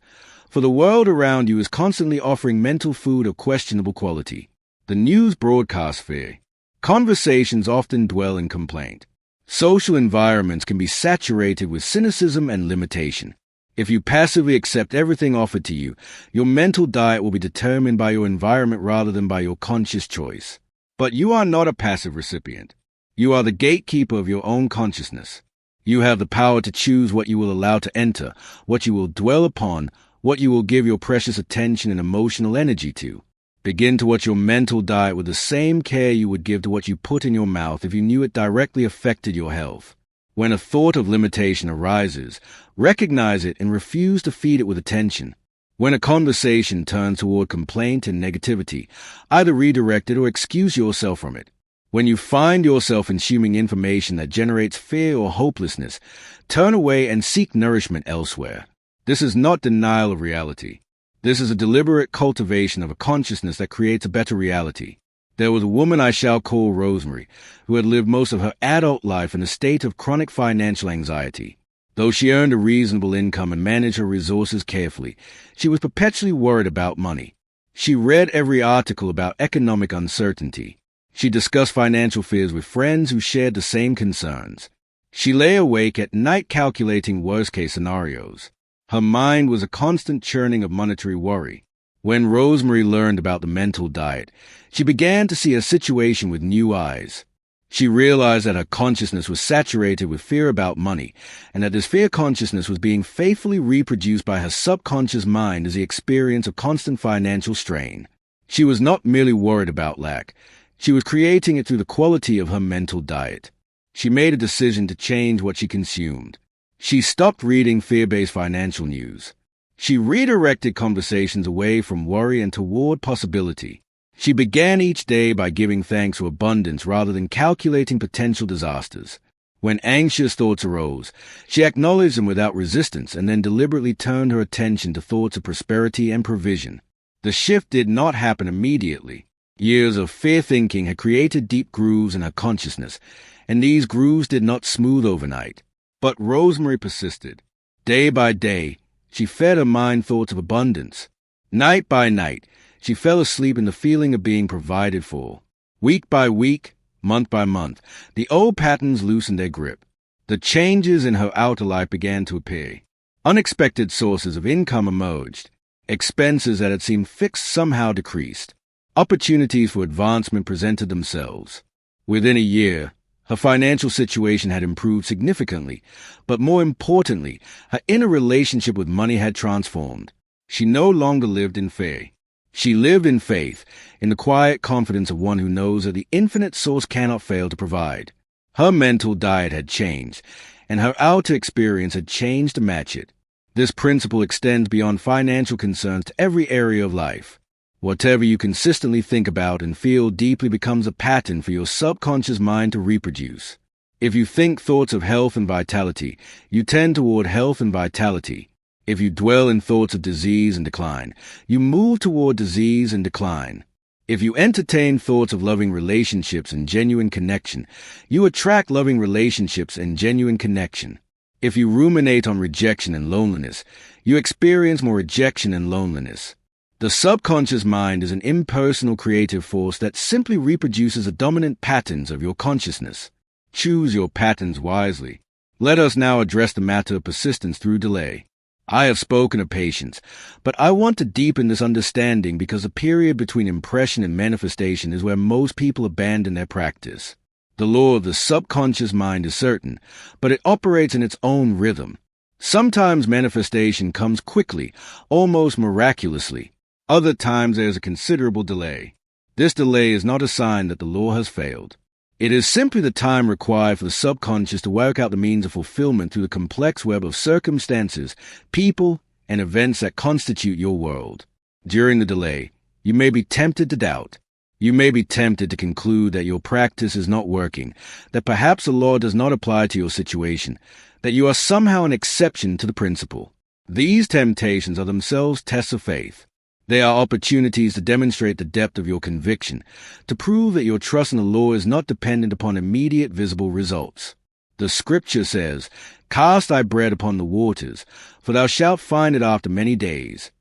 for the world around you is constantly offering mental food of questionable quality. The news broadcasts fear. Conversations often dwell in complaint. Social environments can be saturated with cynicism and limitation. If you passively accept everything offered to you, your mental diet will be determined by your environment rather than by your conscious choice. But you are not a passive recipient. You are the gatekeeper of your own consciousness. You have the power to choose what you will allow to enter, what you will dwell upon, what you will give your precious attention and emotional energy to. Begin to watch your mental diet with the same care you would give to what you put in your mouth if you knew it directly affected your health. When a thought of limitation arises, recognize it and refuse to feed it with attention. When a conversation turns toward complaint and negativity, either redirect it or excuse yourself from it. When you find yourself consuming information that generates fear or hopelessness, turn away and seek nourishment elsewhere. This is not denial of reality. This is a deliberate cultivation of a consciousness that creates a better reality. There was a woman I shall call Rosemary, who had lived most of her adult life in a state of chronic financial anxiety. Though she earned a reasonable income and managed her resources carefully, she was perpetually worried about money. She read every article about economic uncertainty. She discussed financial fears with friends who shared the same concerns. She lay awake at night calculating worst-case scenarios. Her mind was a constant churning of monetary worry. When Rosemary learned about the mental diet, she began to see her situation with new eyes. She realized that her consciousness was saturated with fear about money, and that this fear consciousness was being faithfully reproduced by her subconscious mind as the experience of constant financial strain. She was not merely worried about lack. She was creating it through the quality of her mental diet. She made a decision to change what she consumed. She stopped reading fear-based financial news. She redirected conversations away from worry and toward possibility. She began each day by giving thanks for abundance rather than calculating potential disasters. When anxious thoughts arose, she acknowledged them without resistance and then deliberately turned her attention to thoughts of prosperity and provision. The shift did not happen immediately. Years of fear thinking had created deep grooves in her consciousness, and these grooves did not smooth overnight. But Rosemary persisted. Day by day, she fed her mind thoughts of abundance. Night by night, she fell asleep in the feeling of being provided for. Week by week, month by month, the old patterns loosened their grip. The changes in her outer life began to appear. Unexpected sources of income emerged. Expenses that had seemed fixed somehow decreased. Opportunities for advancement presented themselves. Within a year, her financial situation had improved significantly, but more importantly, her inner relationship with money had transformed. She no longer lived in fear. She lived in faith, in the quiet confidence of one who knows that the infinite source cannot fail to provide. Her mental diet had changed, and her outer experience had changed to match it. This principle extends beyond financial concerns to every area of life. Whatever you consistently think about and feel deeply becomes a pattern for your subconscious mind to reproduce. If you think thoughts of health and vitality, you tend toward health and vitality. If you dwell in thoughts of disease and decline, you move toward disease and decline. If you entertain thoughts of loving relationships and genuine connection, you attract loving relationships and genuine connection. If you ruminate on rejection and loneliness, you experience more rejection and loneliness. The subconscious mind is an impersonal creative force that simply reproduces the dominant patterns of your consciousness. Choose your patterns wisely. Let us now address the matter of persistence through delay. I have spoken of patience, but I want to deepen this understanding because the period between impression and manifestation is where most people abandon their practice. The law of the subconscious mind is certain, but it operates in its own rhythm. Sometimes manifestation comes quickly, almost miraculously. Other times there is a considerable delay. This delay is not a sign that the law has failed. It is simply the time required for the subconscious to work out the means of fulfillment through the complex web of circumstances, people, and events that constitute your world. During the delay, you may be tempted to doubt. You may be tempted to conclude that your practice is not working, that perhaps the law does not apply to your situation, that you are somehow an exception to the principle. These temptations are themselves tests of faith. They are opportunities to demonstrate the depth of your conviction, to prove that your trust in the law is not dependent upon immediate visible results. The scripture says, "Cast thy bread upon the waters, for thou shalt find it after many days."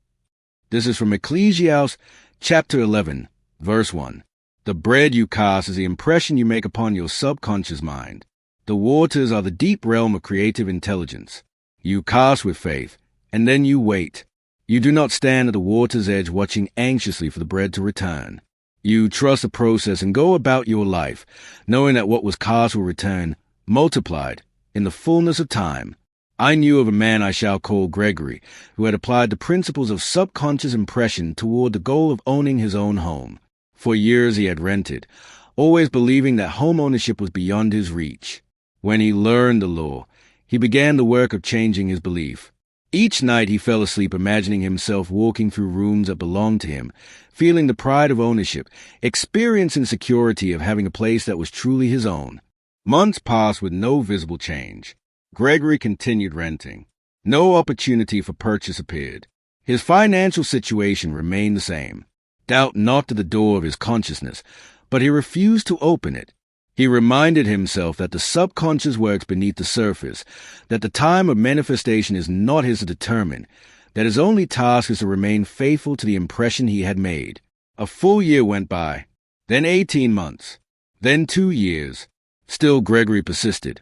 This is from Ecclesiastes chapter 11, verse 1. The bread you cast is the impression you make upon your subconscious mind. The waters are the deep realm of creative intelligence. You cast with faith, and then you wait. You do not stand at the water's edge watching anxiously for the bread to return. You trust the process and go about your life, knowing that what was cast will return, multiplied, in the fullness of time. I knew of a man I shall call Gregory, who had applied the principles of subconscious impression toward the goal of owning his own home. For years he had rented, always believing that home ownership was beyond his reach. When he learned the law, he began the work of changing his belief. Each night he fell asleep imagining himself walking through rooms that belonged to him, feeling the pride of ownership, experiencing security of having a place that was truly his own. Months passed with no visible change. Gregory continued renting. No opportunity for purchase appeared. His financial situation remained the same. Doubt knocked at the door of his consciousness, but he refused to open it. He reminded himself that the subconscious works beneath the surface, that the time of manifestation is not his to determine, that his only task is to remain faithful to the impression he had made. A full year went by, then 18 months, then 2 years. Still Gregory persisted,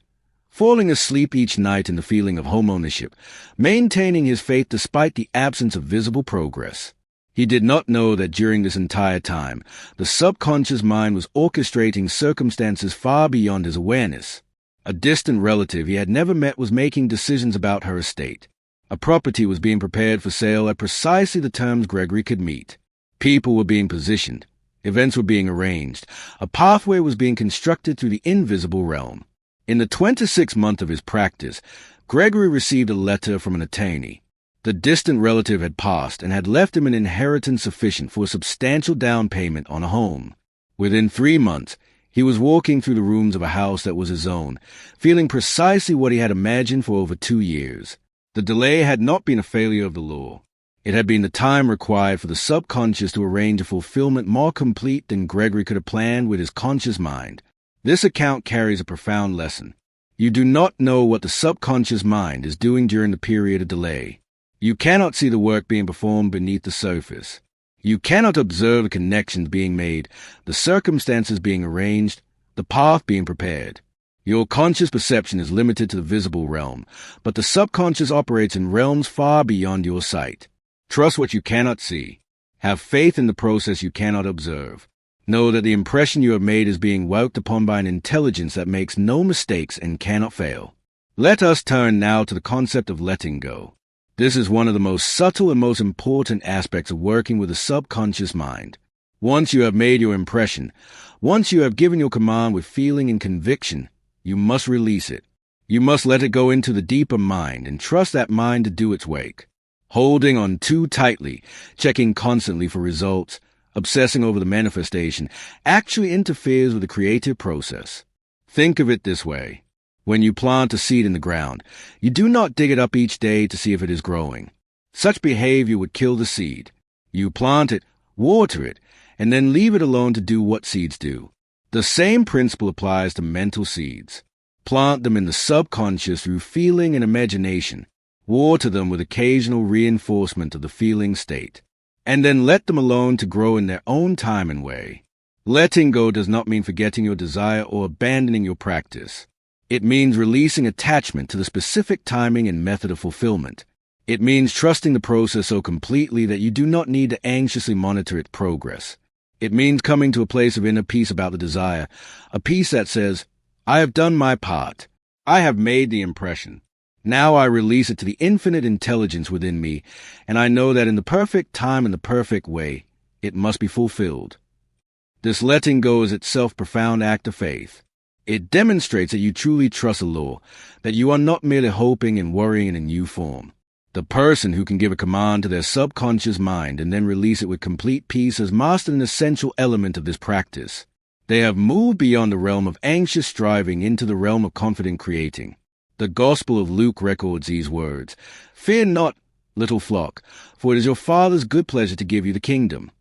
falling asleep each night in the feeling of home ownership, maintaining his faith despite the absence of visible progress. He did not know that during this entire time, the subconscious mind was orchestrating circumstances far beyond his awareness. A distant relative he had never met was making decisions about her estate. A property was being prepared for sale at precisely the terms Gregory could meet. People were being positioned. Events were being arranged. A pathway was being constructed through the invisible realm. In the 26th month of his practice, Gregory received a letter from an attorney. The distant relative had passed and had left him an inheritance sufficient for a substantial down payment on a home. Within 3 months, he was walking through the rooms of a house that was his own, feeling precisely what he had imagined for over 2 years. The delay had not been a failure of the law. It had been the time required for the subconscious to arrange a fulfillment more complete than Gregory could have planned with his conscious mind. This account carries a profound lesson. You do not know what the subconscious mind is doing during the period of delay. You cannot see the work being performed beneath the surface. You cannot observe the connections being made, the circumstances being arranged, the path being prepared. Your conscious perception is limited to the visible realm, but the subconscious operates in realms far beyond your sight. Trust what you cannot see. Have faith in the process you cannot observe. Know that the impression you have made is being worked upon by an intelligence that makes no mistakes and cannot fail. Let us turn now to the concept of letting go. This is one of the most subtle and most important aspects of working with the subconscious mind. Once you have made your impression, once you have given your command with feeling and conviction, you must release it. You must let it go into the deeper mind and trust that mind to do its work. Holding on too tightly, checking constantly for results, obsessing over the manifestation, actually interferes with the creative process. Think of it this way. When you plant a seed in the ground, you do not dig it up each day to see if it is growing. Such behavior would kill the seed. You plant it, water it, and then leave it alone to do what seeds do. The same principle applies to mental seeds. Plant them in the subconscious through feeling and imagination. Water them with occasional reinforcement of the feeling state. And then let them alone to grow in their own time and way. Letting go does not mean forgetting your desire or abandoning your practice. It means releasing attachment to the specific timing and method of fulfillment. It means trusting the process so completely that you do not need to anxiously monitor its progress. It means coming to a place of inner peace about the desire, a peace that says, I have done my part. I have made the impression. Now I release it to the infinite intelligence within me, and I know that in the perfect time and the perfect way, it must be fulfilled. This letting go is itself a profound act of faith. It demonstrates that you truly trust the law, that you are not merely hoping and worrying in a new form. The person who can give a command to their subconscious mind and then release it with complete peace has mastered an essential element of this practice. They have moved beyond the realm of anxious striving into the realm of confident creating. The Gospel of Luke records these words, Fear not, little flock, for it is your Father's good pleasure to give you the kingdom.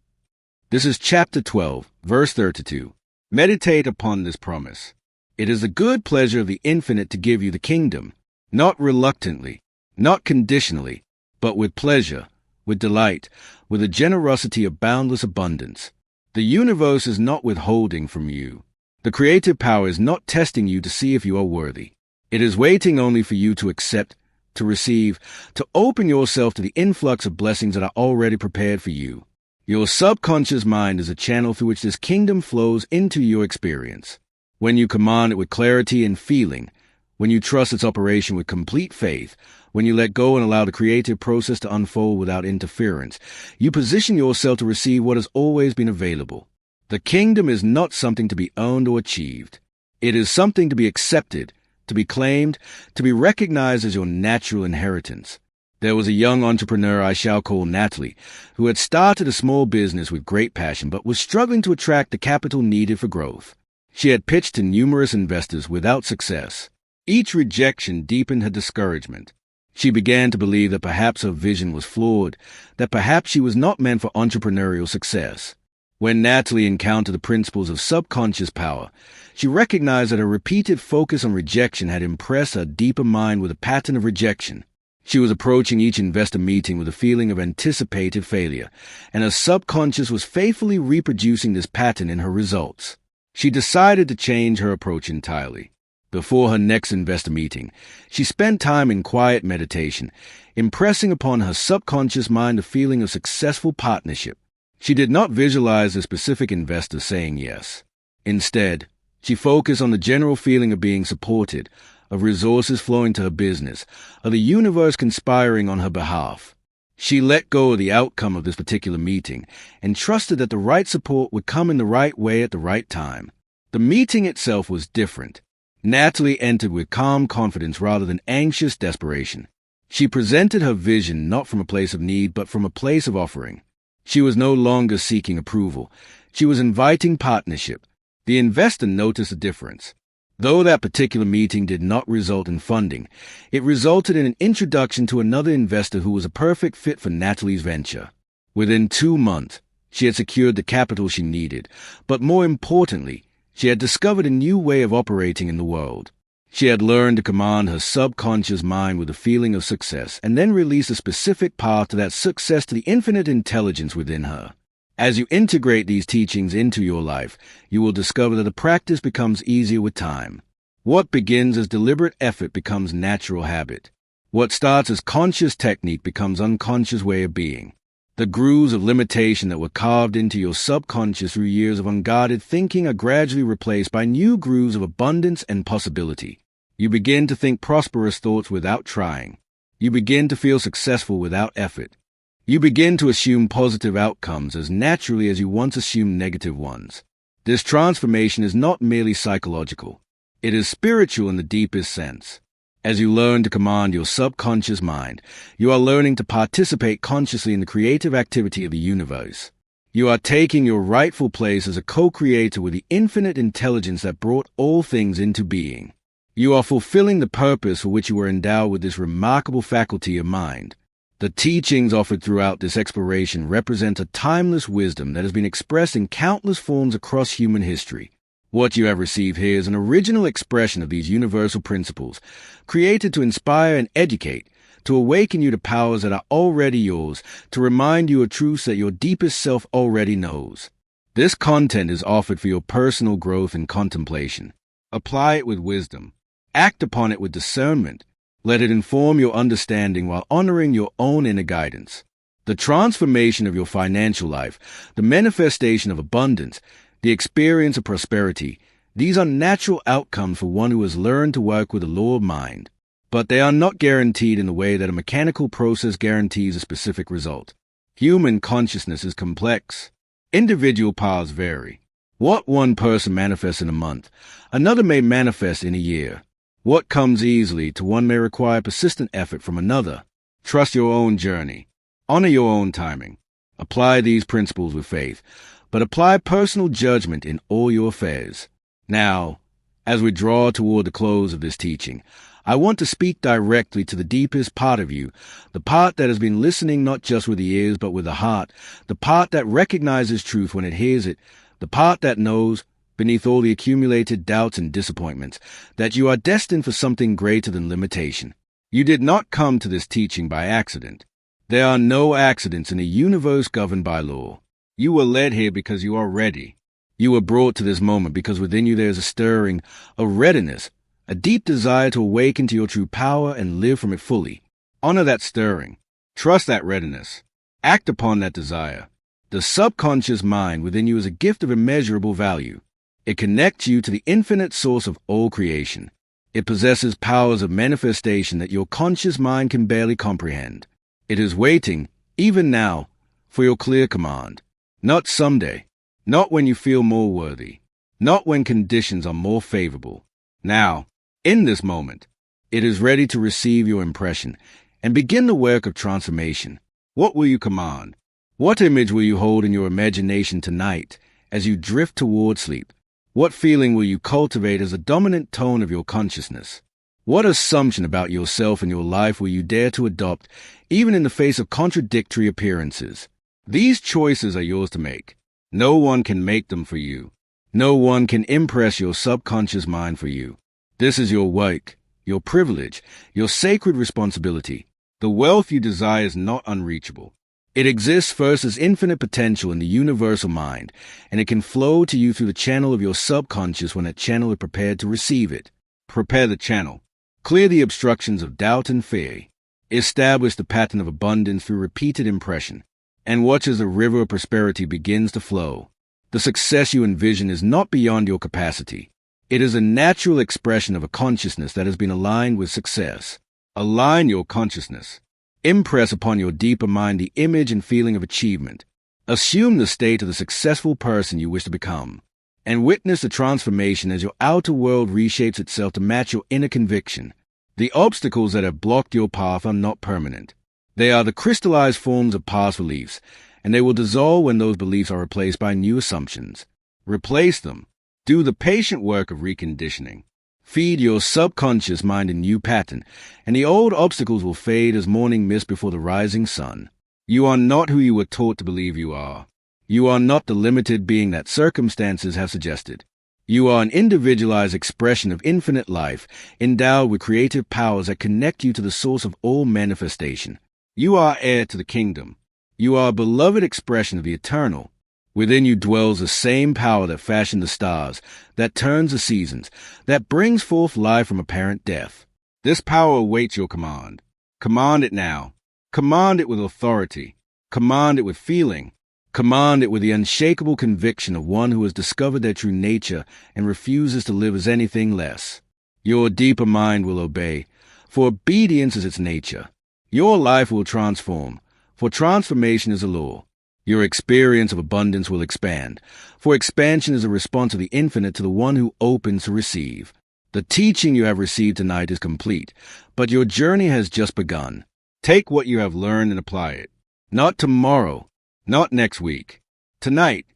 This is chapter 12, verse 32. Meditate upon this promise. It is the good pleasure of the infinite to give you the kingdom, not reluctantly, not conditionally, but with pleasure, with delight, with a generosity of boundless abundance. The universe is not withholding from you. The creative power is not testing you to see if you are worthy. It is waiting only for you to accept, to receive, to open yourself to the influx of blessings that are already prepared for you. Your subconscious mind is a channel through which this kingdom flows into your experience. When you command it with clarity and feeling, when you trust its operation with complete faith, when you let go and allow the creative process to unfold without interference, you position yourself to receive what has always been available. The kingdom is not something to be owned or achieved. It is something to be accepted, to be claimed, to be recognized as your natural inheritance. There was a young entrepreneur I shall call Natalie, who had started a small business with great passion but was struggling to attract the capital needed for growth. She had pitched to numerous investors without success. Each rejection deepened her discouragement. She began to believe that perhaps her vision was flawed, that perhaps she was not meant for entrepreneurial success. When Natalie encountered the principles of subconscious power, she recognized that her repeated focus on rejection had impressed her deeper mind with a pattern of rejection. She was approaching each investor meeting with a feeling of anticipated failure, and her subconscious was faithfully reproducing this pattern in her results. She decided to change her approach entirely. Before her next investor meeting, she spent time in quiet meditation, impressing upon her subconscious mind a feeling of successful partnership. She did not visualize the specific investor saying yes. Instead, she focused on the general feeling of being supported, of resources flowing to her business, of the universe conspiring on her behalf. She let go of the outcome of this particular meeting and trusted that the right support would come in the right way at the right time. The meeting itself was different. Natalie entered with calm confidence rather than anxious desperation. She presented her vision not from a place of need but from a place of offering. She was no longer seeking approval. She was inviting partnership. The investor noticed the difference. Though that particular meeting did not result in funding, it resulted in an introduction to another investor who was a perfect fit for Natalie's venture. Within 2 months, she had secured the capital she needed, but more importantly, she had discovered a new way of operating in the world. She had learned to command her subconscious mind with a feeling of success and then release a specific path to that success to the infinite intelligence within her. As you integrate these teachings into your life, you will discover that the practice becomes easier with time. What begins as deliberate effort becomes natural habit. What starts as conscious technique becomes unconscious way of being. The grooves of limitation that were carved into your subconscious through years of unguarded thinking are gradually replaced by new grooves of abundance and possibility. You begin to think prosperous thoughts without trying. You begin to feel successful without effort. You begin to assume positive outcomes as naturally as you once assumed negative ones. This transformation is not merely psychological. It is spiritual in the deepest sense. As you learn to command your subconscious mind, you are learning to participate consciously in the creative activity of the universe. You are taking your rightful place as a co-creator with the infinite intelligence that brought all things into being. You are fulfilling the purpose for which you were endowed with this remarkable faculty of mind. The teachings offered throughout this exploration represent a timeless wisdom that has been expressed in countless forms across human history. What you have received here is an original expression of these universal principles, created to inspire and educate, to awaken you to powers that are already yours, to remind you of truths that your deepest self already knows. This content is offered for your personal growth and contemplation. Apply it with wisdom. Act upon it with discernment. Let it inform your understanding while honoring your own inner guidance. The transformation of your financial life, the manifestation of abundance, the experience of prosperity, these are natural outcomes for one who has learned to work with the law of mind. But they are not guaranteed in the way that a mechanical process guarantees a specific result. Human consciousness is complex. Individual powers vary. What one person manifests in a month, another may manifest in a year. What comes easily to one may require persistent effort from another. Trust your own journey. Honor your own timing. Apply these principles with faith, but apply personal judgment in all your affairs. Now, as we draw toward the close of this teaching, I want to speak directly to the deepest part of you, the part that has been listening not just with the ears but with the heart, the part that recognizes truth when it hears it, the part that knows, beneath all the accumulated doubts and disappointments, that you are destined for something greater than limitation. You did not come to this teaching by accident. There are no accidents in a universe governed by law. You were led here because you are ready. You were brought to this moment because within you there is a stirring, a readiness, a deep desire to awaken to your true power and live from it fully. Honor that stirring. Trust that readiness. Act upon that desire. The subconscious mind within you is a gift of immeasurable value. It connects you to the infinite source of all creation. It possesses powers of manifestation that your conscious mind can barely comprehend. It is waiting, even now, for your clear command. Not someday. Not when you feel more worthy. Not when conditions are more favorable. Now, in this moment, it is ready to receive your impression and begin the work of transformation. What will you command? What image will you hold in your imagination tonight as you drift toward sleep? What feeling will you cultivate as a dominant tone of your consciousness? What assumption about yourself and your life will you dare to adopt, even in the face of contradictory appearances? These choices are yours to make. No one can make them for you. No one can impress your subconscious mind for you. This is your work, your privilege, your sacred responsibility. The wealth you desire is not unreachable. It exists first as infinite potential in the universal mind, and it can flow to you through the channel of your subconscious when that channel is prepared to receive it. Prepare the channel. Clear the obstructions of doubt and fear. Establish the pattern of abundance through repeated impression, and watch as the river of prosperity begins to flow. The success you envision is not beyond your capacity. It is a natural expression of a consciousness that has been aligned with success. Align your consciousness. Impress upon your deeper mind the image and feeling of achievement. Assume the state of the successful person you wish to become, and witness the transformation as your outer world reshapes itself to match your inner conviction. The obstacles that have blocked your path are not permanent. They are the crystallized forms of past beliefs, and they will dissolve when those beliefs are replaced by new assumptions. Replace them. Do the patient work of reconditioning. Feed your subconscious mind a new pattern, and the old obstacles will fade as morning mist before the rising sun. You are not who you were taught to believe you are. You are not the limited being that circumstances have suggested. You are an individualized expression of infinite life, endowed with creative powers that connect you to the source of all manifestation. You are heir to the kingdom. You are a beloved expression of the eternal. Within you dwells the same power that fashioned the stars, that turns the seasons, that brings forth life from apparent death. This power awaits your command. Command it now. Command it with authority. Command it with feeling. Command it with the unshakable conviction of one who has discovered their true nature and refuses to live as anything less. Your deeper mind will obey, for obedience is its nature. Your life will transform, for transformation is a law. Your experience of abundance will expand, for expansion is a response of the infinite to the one who opens to receive. The teaching you have received tonight is complete, but your journey has just begun. Take what you have learned and apply it. Not tomorrow, not next week, Tonight,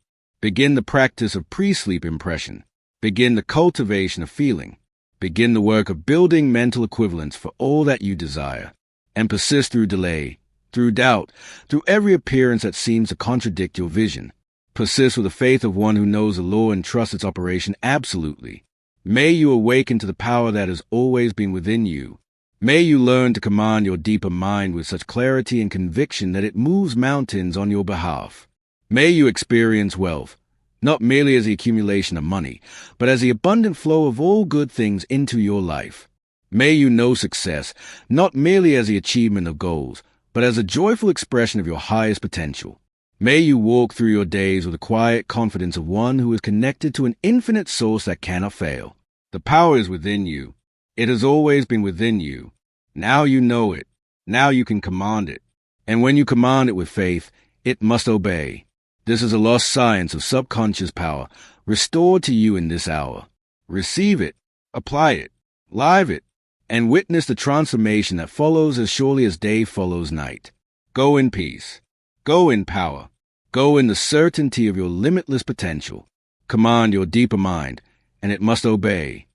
begin the practice of pre-sleep impression. Begin the cultivation of feeling. Begin the work of building mental equivalents for all that you desire. And persist through delay, through doubt, through every appearance that seems to contradict your vision. Persist with the faith of one who knows the law and trusts its operation absolutely. May you awaken to the power that has always been within you. May you learn to command your deeper mind with such clarity and conviction that it moves mountains on your behalf. May you experience wealth, not merely as the accumulation of money, but as the abundant flow of all good things into your life. May you know success, not merely as the achievement of goals, but as a joyful expression of your highest potential. May you walk through your days with the quiet confidence of one who is connected to an infinite source that cannot fail. The power is within you. It has always been within you. Now you know it. Now you can command it. And when you command it with faith, it must obey. This is a lost science of subconscious power, restored to you in this hour. Receive it, apply it, live it, and witness the transformation that follows as surely as day follows night. Go in peace. Go in power. Go in the certainty of your limitless potential. Command your deeper mind, and it must obey.